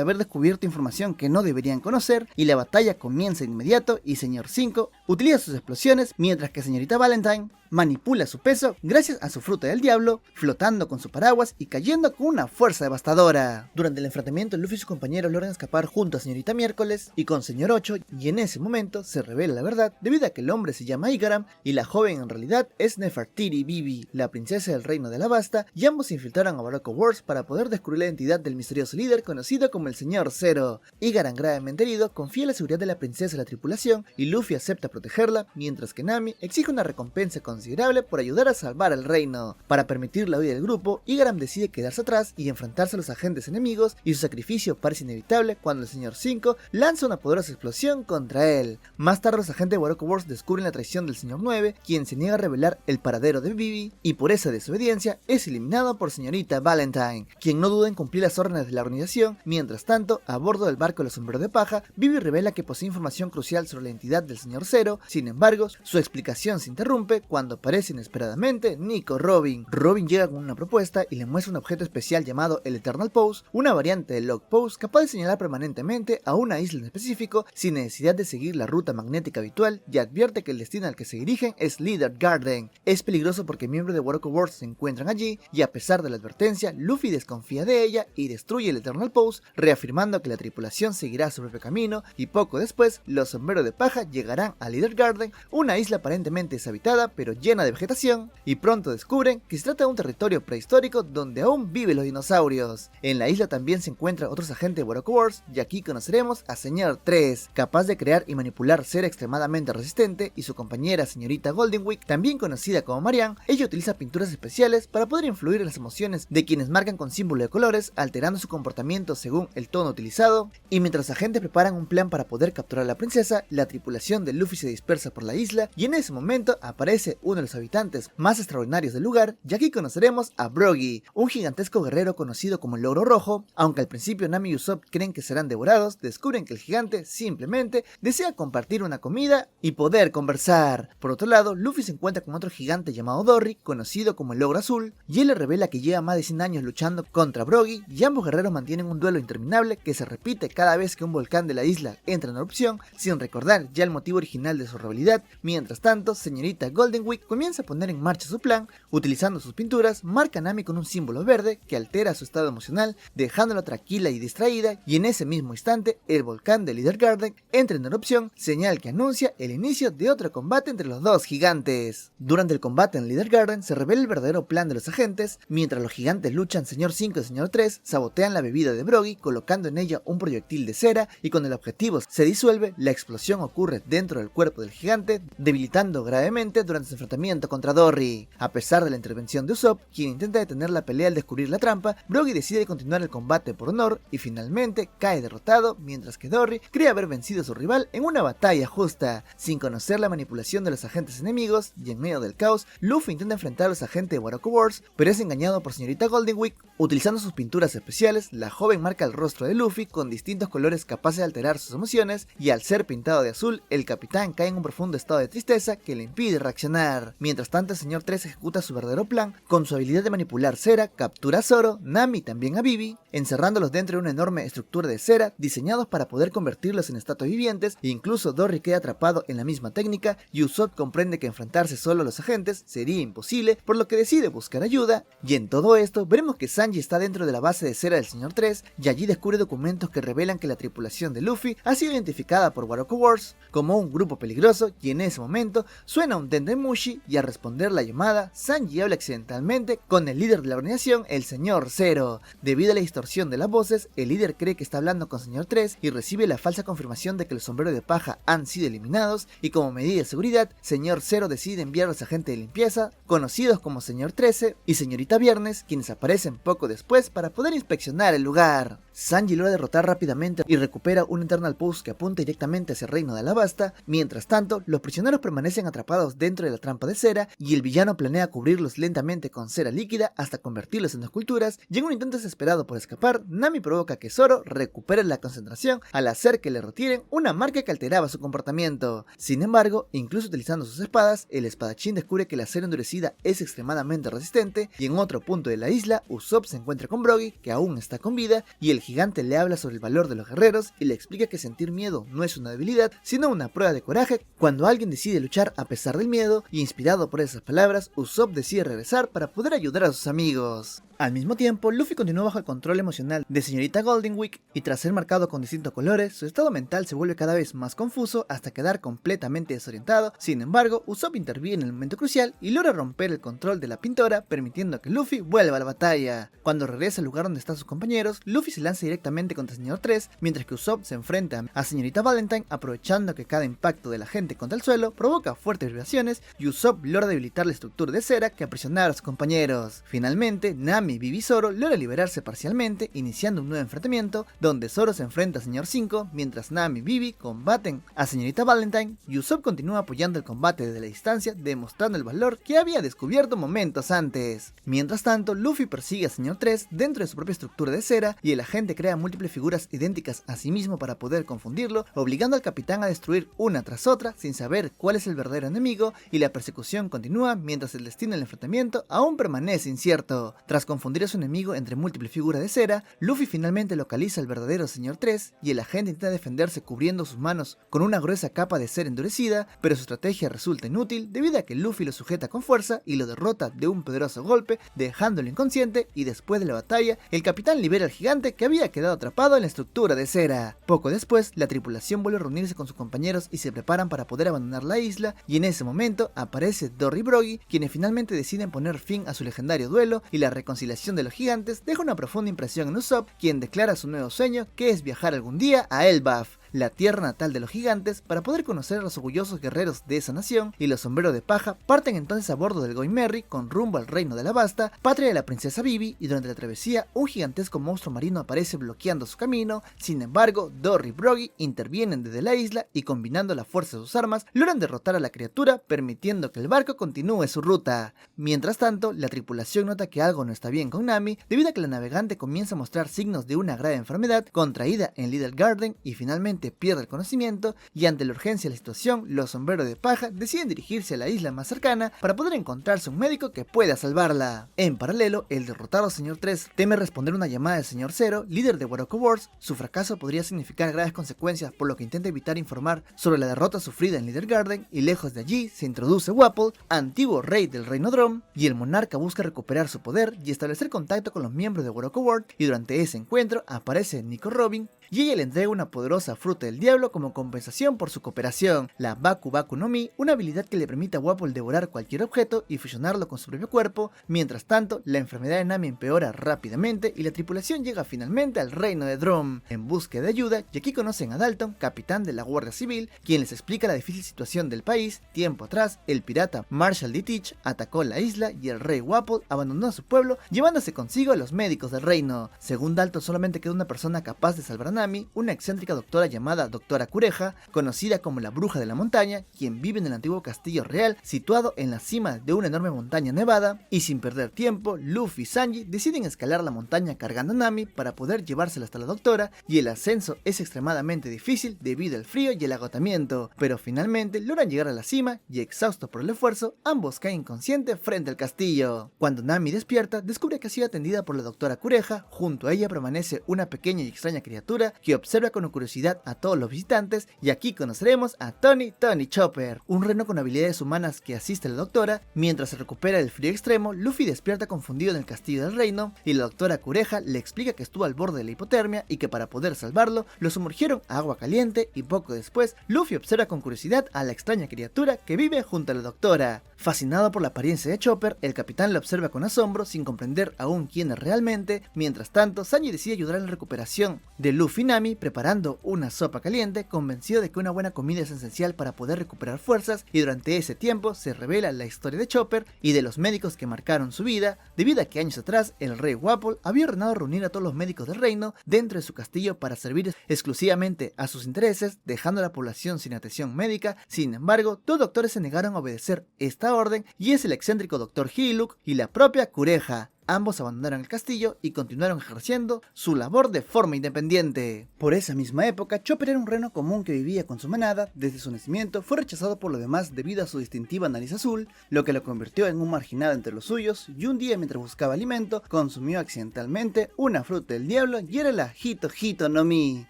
haber descubierto información que no deberían conocer, y la batalla comienza de inmediato y Señor 5 utiliza sus explosiones, mientras que Señorita Valentine manipula su peso gracias a su fruta del diablo, flotando con su paraguas y cayendo con una fuerza devastadora. Durante el enfrentamiento, Luffy y sus compañeros logran escapar junto a Señorita Miércoles y con Señor 8, y en ese momento se revela la verdad debido a que el hombre se llama Igaram y la joven en realidad es Nefertiti Vivi, la princesa del reino de Alabasta, y ambos se infiltraron a Barocco Boards para poder descubrir la identidad del misterioso líder conocido como el Señor Zero. Igaram, gravemente herido, confía en la seguridad de la princesa a la tripulación, y Luffy acepta protegerla, mientras que Nami exige una recompensa considerable por ayudar a salvar al reino. Para permitir la huida del grupo, Igaram decide quedarse atrás y enfrentarse a los agentes enemigos, y su sacrificio parece inevitable cuando el Señor 5 lanza una poderosa explosión contra él. Más tarde, los agentes de Barocco Boards descubren la traición del Señor 9, quien se niega a revelar el paradero de Vivi, y por esa desobediencia es eliminado por Señorita Valentine, quien no duda en cumplir las órdenes de la organización. Mientras tanto, a bordo del barco de los sombreros de paja, Vivi revela que posee información crucial sobre la identidad del Señor Zero. Sin embargo, su explicación se interrumpe cuando aparece inesperadamente Nico Robin. Robin llega con una propuesta y le muestra un objeto especial llamado el Eternal Pose, una variante del Log Pose capaz de señalar permanentemente a una isla en específico sin necesidad de seguir la ruta magnética habitual, y advierte que el destino al que se dirigen es Leader Garden. Es peligroso porque miembros de Barocco Boards se encuentran allí, y a pesar de la advertencia, Luffy desconfía de ella y destruye el Eternal Pose, reafirmando que la tripulación seguirá su propio camino, y poco después los sombreros de paja llegarán a Leader Garden, una isla aparentemente deshabitada pero llena de vegetación, y pronto descubren que se trata de un territorio prehistórico donde aún viven los dinosaurios. En la isla también se encuentran otros agentes de Barocco Boards, y aquí conoceremos a Señor 3, capaz de crear y manipular ser extremadamente resistente, y su compañera Señorita Goldenwick, también conocida como Marianne. Ella utiliza pinturas especiales para poder influir en las emociones de quienes marcan con símbolo de colores, alterando su comportamiento según el tono utilizado. Y mientras los agentes preparan un plan para poder capturar a la princesa, la tripulación de Luffy se se dispersa por la isla y en ese momento aparece uno de los habitantes más extraordinarios del lugar, y aquí conoceremos a Brogy, un gigantesco guerrero conocido como el Logro Rojo. Aunque al principio Nami y Usopp creen que serán devorados, descubren que el gigante simplemente desea compartir una comida y poder conversar. Por otro lado, Luffy se encuentra con otro gigante llamado Dory, conocido como el Logro Azul, y él le revela que lleva más de 100 años luchando contra Brogy, y ambos guerreros mantienen un duelo interminable que se repite cada vez que un volcán de la isla entra en erupción, sin recordar ya el motivo original de su rivalidad. Mientras tanto, señorita Golden Week comienza a poner en marcha su plan. Utilizando sus pinturas, marca a Nami con un símbolo verde que altera su estado emocional, dejándola tranquila y distraída, y en ese mismo instante, el volcán de Leader Garden entra en erupción, señal que anuncia el inicio de otro combate entre los dos gigantes. Durante el combate en Leader Garden se revela el verdadero plan de los agentes. Mientras los gigantes luchan, Señor 5 y Señor 3 sabotean la bebida de Brogy, colocando en ella un proyectil de cera, y cuando el objetivo se disuelve, la explosión ocurre dentro del cuerpo del gigante, debilitando gravemente durante su enfrentamiento contra Dory. A pesar de la intervención de Usopp, quien intenta detener la pelea al descubrir la trampa, Brogy decide continuar el combate por honor y finalmente cae derrotado, mientras que Dory cree haber vencido a su rival en una batalla justa. Sin conocer la manipulación de los agentes enemigos y en medio del caos, Luffy intenta enfrentar a los agentes de Waraku Wars, pero es engañado por señorita Golden Week. Utilizando sus pinturas especiales, la joven marca el rostro de Luffy con distintos colores capaces de alterar sus emociones, y al ser pintado de azul, el capitán cae en un profundo estado de tristeza que le impide reaccionar. Mientras tanto, el señor 3 ejecuta su verdadero plan. Con su habilidad de manipular cera, captura a Zoro, Nami y también a Vivi, encerrándolos dentro de una enorme estructura de cera diseñados para poder convertirlos en estatuas vivientes. E incluso Dory queda atrapado en la misma técnica, y Usopp comprende que enfrentarse solo a los agentes sería imposible, por lo que decide buscar ayuda. Y en todo esto veremos que Sanji está dentro de la base de cera del señor 3, y allí descubre documentos que revelan que la tripulación de Luffy ha sido identificada por Waraku Wars como un grupo peligroso, y en ese momento suena un Dendemushi, y al responder la llamada, Sanji habla accidentalmente con el líder de la organización, el señor Zero. Debido a la distorsión de las voces, el líder cree que está hablando con señor 3 y recibe la falsa confirmación de que los sombreros de paja han sido eliminados, y como medida de seguridad, señor Zero decide enviar a los agentes de limpieza, conocidos como señor 13 y señorita Viernes, quienes aparecen poco después para poder inspeccionar el lugar. Sanji logra derrotar rápidamente y recupera un Eternal Pulse que apunta directamente hacia el reino de Alabasta. Mientras tanto, los prisioneros permanecen atrapados dentro de la trampa de cera, y el villano planea cubrirlos lentamente con cera líquida hasta convertirlos en esculturas, y en un intento desesperado por escapar, Nami provoca que Zoro recupere la concentración al hacer que le retiren una marca que alteraba su comportamiento. Sin embargo, incluso utilizando sus espadas, el espadachín descubre que la cera endurecida es extremadamente resistente, y en otro punto de la isla, Usopp se encuentra con Brogy, que aún está con vida, y el gigante le habla sobre el valor de los guerreros y le explica que sentir miedo no es una debilidad, sino una prueba de coraje. Cuando alguien decide luchar a pesar del miedo, y inspirado por esas palabras, Usopp decide regresar para poder ayudar a sus amigos. Al mismo tiempo, Luffy continúa bajo el control emocional de señorita Golden Week, y tras ser marcado con distintos colores, su estado mental se vuelve cada vez más confuso hasta quedar completamente desorientado. Sin embargo, Usopp interviene en el momento crucial y logra romper el control de la pintora, permitiendo que Luffy vuelva a la batalla. Cuando regresa al lugar donde están sus compañeros, Luffy se lanza directamente contra el señor 3, mientras que Usopp se enfrenta a señorita Valentine, aprovechando que cada impacto de la gente contra el suelo provoca fuertes vibraciones, y Usopp logra debilitar la estructura de cera que aprisionaba a sus compañeros. Finalmente, Nami, Vivi y Zoro logra liberarse parcialmente, iniciando un nuevo enfrentamiento donde Zoro se enfrenta a señor 5, mientras Nami y Vivi combaten a señorita Valentine, y Usopp continúa apoyando el combate desde la distancia, demostrando el valor que había descubierto momentos antes. Mientras tanto, Luffy persigue a señor 3 dentro de su propia estructura de cera, y el agente crea múltiples figuras idénticas a sí mismo para poder confundirlo, obligando al capitán a destruir una tras otra sin saber cuál es el verdadero enemigo, y la persecución continúa mientras el destino del enfrentamiento aún permanece incierto. Tras confundir a su enemigo entre múltiples figuras de cera, Luffy finalmente localiza al verdadero señor 3, y el agente intenta defenderse cubriendo sus manos con una gruesa capa de cera endurecida, pero su estrategia resulta inútil debido a que Luffy lo sujeta con fuerza y lo derrota de un poderoso golpe, dejándolo inconsciente, y después de la batalla, el capitán libera al gigante que había quedado atrapado en la estructura de cera. Poco después, la tripulación vuelve a reunirse con sus compañeros y se preparan para poder abandonar la isla, y en ese momento aparece Dory y Brogy, quienes finalmente deciden poner fin a su legendario duelo, y la reconciliación de los gigantes deja una profunda impresión en Usopp, quien declara su nuevo sueño, que es viajar algún día a Elbaf. la tierra natal de los gigantes, para poder conocer a los orgullosos guerreros de esa nación, y los sombreros de paja parten entonces a bordo del Going Merry con rumbo al reino de Alabasta, patria de la princesa Vivi, y durante la travesía un gigantesco monstruo marino aparece bloqueando su camino. Sin embargo, Dory y Broggy intervienen desde la isla y combinando la fuerza de sus armas logran derrotar a la criatura, permitiendo que el barco continúe su ruta. Mientras tanto, la tripulación nota que algo no está bien con Nami, debido a que la navegante comienza a mostrar signos de una grave enfermedad contraída en Little Garden y finalmente pierde el conocimiento, y ante la urgencia de la situación, los sombreros de paja deciden dirigirse a la isla más cercana para poder encontrarse un médico que pueda salvarla. En paralelo, el derrotado Señor 3 teme responder una llamada del Señor 0, líder de Waroko Wars. Su fracaso podría significar graves consecuencias, por lo que intenta evitar informar sobre la derrota sufrida en Little Garden, y lejos de allí se introduce Wapol, antiguo rey del reino Drum, y el monarca busca recuperar su poder y establecer contacto con los miembros de Waroko Wars, y durante ese encuentro aparece Nico Robin, y ella le entrega una poderosa fruta del diablo como compensación por su cooperación, la Baku Baku no Mi, una habilidad que le permite a Wapol devorar cualquier objeto y fusionarlo con su propio cuerpo. Mientras tanto, la enfermedad de Nami empeora rápidamente y la tripulación llega finalmente al reino de Drum en busca de ayuda, y aquí conocen a Dalton, capitán de la Guardia Civil, quien les explica la difícil situación del país. Tiempo atrás, el pirata Marshall D. Teach atacó la isla y el rey Wapol abandonó a su pueblo, llevándose consigo a los médicos del reino. Según Dalton, solamente queda una persona capaz de salvar a Nami, una excéntrica doctora llamada Doctora Cureja, conocida como la Bruja de la Montaña, quien vive en el antiguo castillo real situado en la cima de una enorme montaña nevada, y sin perder tiempo, Luffy y Sanji deciden escalar la montaña cargando a Nami para poder llevársela hasta la doctora, y el ascenso es extremadamente difícil debido al frío y el agotamiento, pero finalmente logran llegar a la cima y, exhaustos por el esfuerzo, ambos caen inconscientes frente al castillo. Cuando Nami despierta, descubre que ha sido atendida por la Doctora Cureja. Junto a ella permanece una pequeña y extraña criatura que observa con curiosidad a todos los visitantes, y aquí conoceremos a Tony Chopper, un reno con habilidades humanas que asiste a la doctora. Mientras se recupera del frío extremo, Luffy despierta confundido en el castillo del reino, y la Doctora Cureja le explica que estuvo al borde de la hipotermia y que para poder salvarlo lo sumergieron a agua caliente, y poco después Luffy observa con curiosidad a la extraña criatura que vive junto a la doctora. Fascinado por la apariencia de Chopper, el capitán la observa con asombro sin comprender aún quién es realmente. Mientras tanto, Sanji decide ayudar en la recuperación de Luffy y Nami preparando una sopa caliente, convencido de que una buena comida es esencial para poder recuperar fuerzas, y durante ese tiempo se revela la historia de Chopper y de los médicos que marcaron su vida, debido a que años atrás el rey Wapol había ordenado reunir a todos los médicos del reino dentro de su castillo para servir exclusivamente a sus intereses, dejando a la población sin atención médica. Sin embargo, dos doctores se negaron a obedecer esta orden, y es el excéntrico Dr. Hiluk y la propia Cureja. Ambos abandonaron el castillo y continuaron ejerciendo su labor de forma independiente. Por esa misma época, Chopper era un reno común que vivía con su manada. Desde su nacimiento fue rechazado por los demás debido a su distintiva nariz azul, lo que lo convirtió en un marginado entre los suyos, y un día mientras buscaba alimento, consumió accidentalmente una fruta del diablo, y era la Hito Hito no Mi.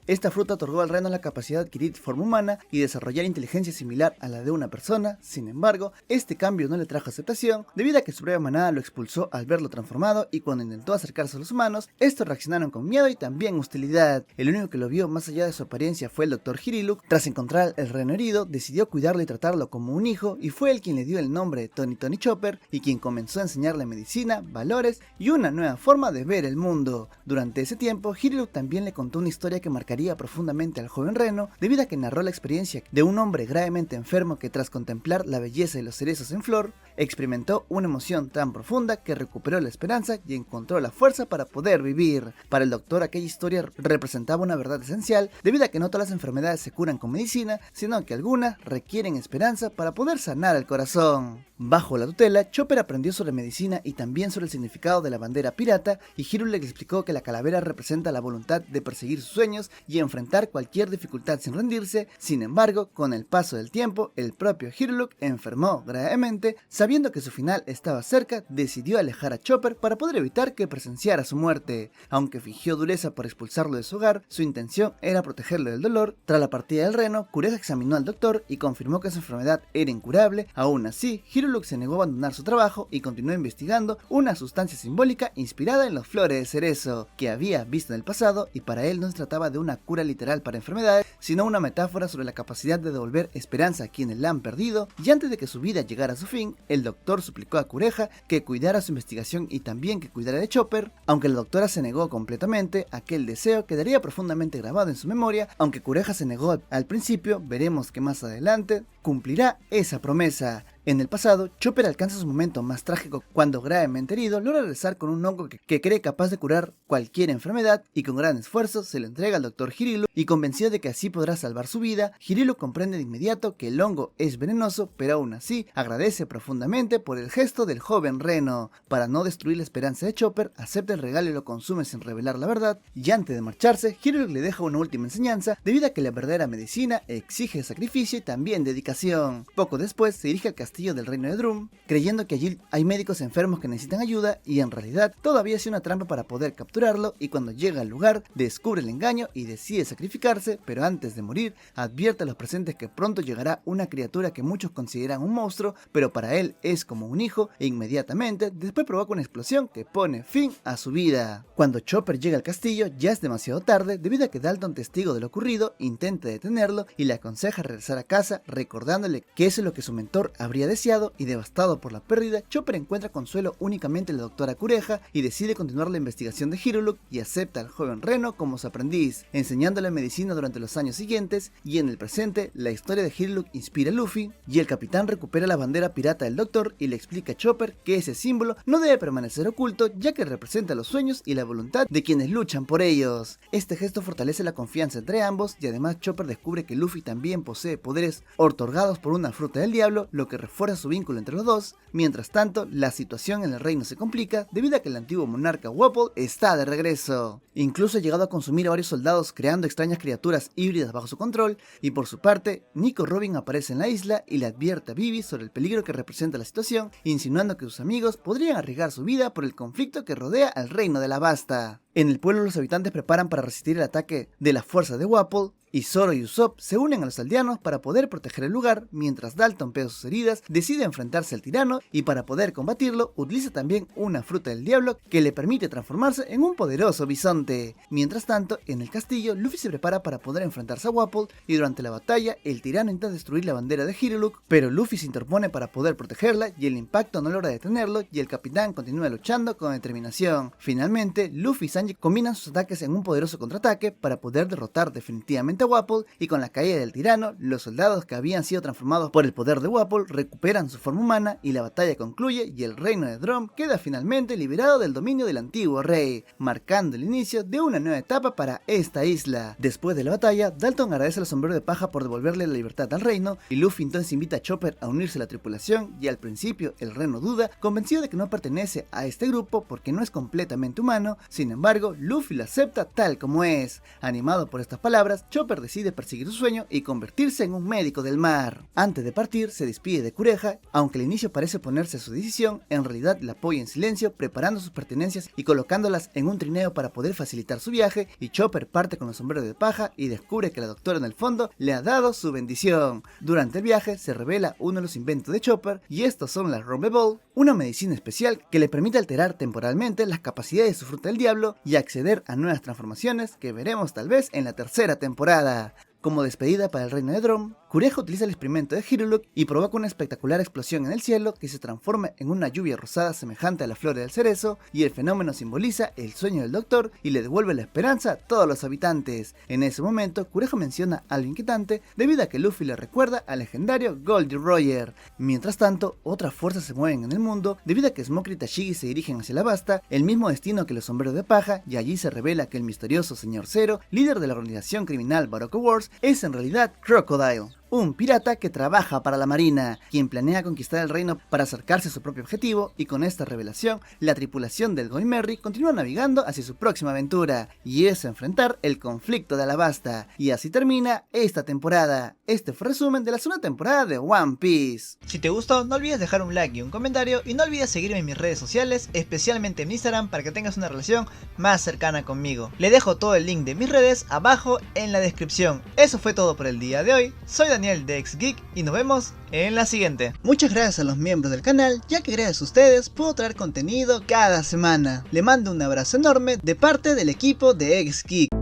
Esta fruta otorgó al reno la capacidad de adquirir forma humana y desarrollar inteligencia similar a la de una persona. Sin embargo, este cambio no le trajo aceptación, debido a que su propia manada lo expulsó al verlo transformado, y cuando intentó acercarse a los humanos, estos reaccionaron con miedo y también hostilidad. El único que lo vio más allá de su apariencia fue el Dr. Hiriluk. Tras encontrar el reno herido, decidió cuidarlo y tratarlo como un hijo, y fue él quien le dio el nombre de Tony Chopper, y quien comenzó a enseñarle medicina, valores y una nueva forma de ver el mundo. Durante ese tiempo, Hiriluk también le contó una historia que marcaría profundamente al joven reno, debido a que narró la experiencia de un hombre gravemente enfermo que, tras contemplar la belleza de los cerezos en flor, experimentó una emoción tan profunda que recuperó la esperanza y encontró la fuerza para poder vivir. Para el doctor, aquella historia representaba una verdad esencial, debido a que no todas las enfermedades se curan con medicina, sino que algunas requieren esperanza para poder sanar el corazón. Bajo la tutela, Chopper aprendió sobre medicina y también sobre el significado de la bandera pirata, y Hiruluk le explicó que la calavera representa la voluntad de perseguir sus sueños y enfrentar cualquier dificultad sin rendirse. Sin embargo, con el paso del tiempo, el propio Hiruluk enfermó gravemente. Sabiendo que su final estaba cerca, decidió alejar a Chopper para poder evitar que presenciara su muerte. Aunque fingió dureza por expulsarlo de su hogar, su intención era protegerlo del dolor. Tras la partida del reno, Cureja examinó al doctor y confirmó que su enfermedad era incurable. Aún así, Hiruluk se negó a abandonar su trabajo y continuó investigando una sustancia simbólica inspirada en las flores de cerezo, que había visto en el pasado, y para él no se trataba de una cura literal para enfermedades, sino una metáfora sobre la capacidad de devolver esperanza a quienes la han perdido. Y antes de que su vida llegara a su fin, el doctor suplicó a Cureja que cuidara su investigación y también que cuidara de Chopper. Aunque la doctora se negó completamente, aquel deseo quedaría profundamente grabado en su memoria. Aunque Kureha se negó al principio, veremos que más adelante cumplirá esa promesa. En el pasado, Chopper alcanza su momento más trágico cuando, gravemente herido, logra regresar con un hongo que cree capaz de curar cualquier enfermedad y con gran esfuerzo se lo entrega al Dr. Hiryu y convencido de que así podrá salvar su vida, Hiryu comprende de inmediato que el hongo es venenoso, pero aún así agradece profundamente por el gesto del joven Reno. Para no destruir la esperanza de Chopper, acepta el regalo y lo consume sin revelar la verdad, y antes de marcharse, Hiryu le deja una última enseñanza debido a que la verdadera medicina exige sacrificio y también dedicación. Poco después se dirige al castillo del reino de Drum, creyendo que allí hay médicos enfermos que necesitan ayuda y en realidad todo había sido una trampa para poder capturarlo, y cuando llega al lugar descubre el engaño y decide sacrificarse, pero antes de morir advierte a los presentes que pronto llegará una criatura que muchos consideran un monstruo, pero para él es como un hijo, e inmediatamente después provoca una explosión que pone fin a su vida. Cuando Chopper llega al castillo ya es demasiado tarde debido a que Dalton, testigo de lo ocurrido, intenta detenerlo y le aconseja regresar a casa recordándole que eso es lo que su mentor habría deseado, y devastado por la pérdida, Chopper encuentra consuelo únicamente en la doctora Kureha y decide continuar la investigación de Hiryu y acepta al joven Reno como su aprendiz, enseñándole medicina durante los años siguientes, y en el presente la historia de Hiryu inspira a Luffy y el capitán recupera la bandera pirata del doctor y le explica a Chopper que ese símbolo no debe permanecer oculto ya que representa los sueños y la voluntad de quienes luchan por ellos. Este gesto fortalece la confianza entre ambos y además Chopper descubre que Luffy también posee poderes otorgados por una fruta del diablo, lo que refuerza su vínculo entre los dos. Mientras tanto, la situación en el reino se complica debido a que el antiguo monarca Wapol está de regreso. Incluso ha llegado a consumir a varios soldados creando extrañas criaturas híbridas bajo su control, y por su parte, Nico Robin aparece en la isla y le advierte a Vivi sobre el peligro que representa la situación, insinuando que sus amigos podrían arriesgar su vida por el conflicto que rodea al reino de la Basta. En el pueblo los habitantes preparan para resistir el ataque de la fuerza de Wapol, y Zoro y Usopp se unen a los aldeanos para poder proteger el lugar, mientras Dalton, pese a sus heridas, decide enfrentarse al tirano y para poder combatirlo utiliza también una fruta del diablo que le permite transformarse en un poderoso bisonte. Mientras tanto, en el castillo, Luffy se prepara para poder enfrentarse a Wapol y durante la batalla el tirano intenta destruir la bandera de Hiryu, pero Luffy se interpone para poder protegerla y el impacto no logra detenerlo y el capitán continúa luchando con determinación. Finalmente, Luffy y Sanji combinan sus ataques en un poderoso contraataque para poder derrotar definitivamente a Wapol, y con la caída del tirano, los soldados que habían sido transformados por el poder de Wapol recuperan su forma humana y la batalla concluye y el reino de Drum queda finalmente liberado del dominio del antiguo rey, marcando el inicio de una nueva etapa para esta isla. Después de la batalla, Dalton agradece al sombrero de paja por devolverle la libertad al reino y Luffy entonces invita a Chopper a unirse a la tripulación, y al principio el reno duda, convencido de que no pertenece a este grupo porque no es completamente humano. Sin embargo, Luffy lo acepta tal como es. Animado por estas palabras, Chopper decide perseguir su sueño y convertirse en un médico del mar. Antes de partir, se despide de Kureha, aunque al inicio parece oponerse a su decisión, en realidad la apoya en silencio, preparando sus pertenencias y colocándolas en un trineo para poder facilitar su viaje, y Chopper parte con el sombrero de paja y descubre que la doctora en el fondo le ha dado su bendición. Durante el viaje se revela uno de los inventos de Chopper, y estos son las Rumble Ball, una medicina especial que le permite alterar temporalmente las capacidades de su fruta del diablo y acceder a nuevas transformaciones que veremos tal vez en la tercera temporada. Como despedida para el reino de Drum, Kureha utiliza el experimento de Hiryu y provoca una espectacular explosión en el cielo que se transforma en una lluvia rosada semejante a la flor del cerezo, y el fenómeno simboliza el sueño del doctor y le devuelve la esperanza a todos los habitantes. En ese momento, Kureha menciona algo inquietante debido a que Luffy le recuerda al legendario Goldie Roger. Mientras tanto, otras fuerzas se mueven en el mundo debido a que Smoker y Tashigi se dirigen hacia la Basta, el mismo destino que los sombreros de paja, y allí se revela que el misterioso Señor Zero, líder de la organización criminal Baroque Wars, es en realidad Crocodile, un pirata que trabaja para la marina, quien planea conquistar el reino para acercarse a su propio objetivo, y con esta revelación, la tripulación del Going Merry continúa navegando hacia su próxima aventura, y es enfrentar el conflicto de Alabasta. Y así termina esta temporada. Este fue el resumen de la segunda temporada de One Piece. Si te gustó, no olvides dejar un like y un comentario, y no olvides seguirme en mis redes sociales, especialmente en Instagram, para que tengas una relación más cercana conmigo. Le dejo todo el link de mis redes abajo en la descripción. Eso fue todo por el día de hoy. Soy Daniel de XGeek y nos vemos en la siguiente. Muchas gracias a los miembros del canal, ya que gracias a ustedes puedo traer contenido cada semana. Le mando un abrazo enorme de parte del equipo de XGeek.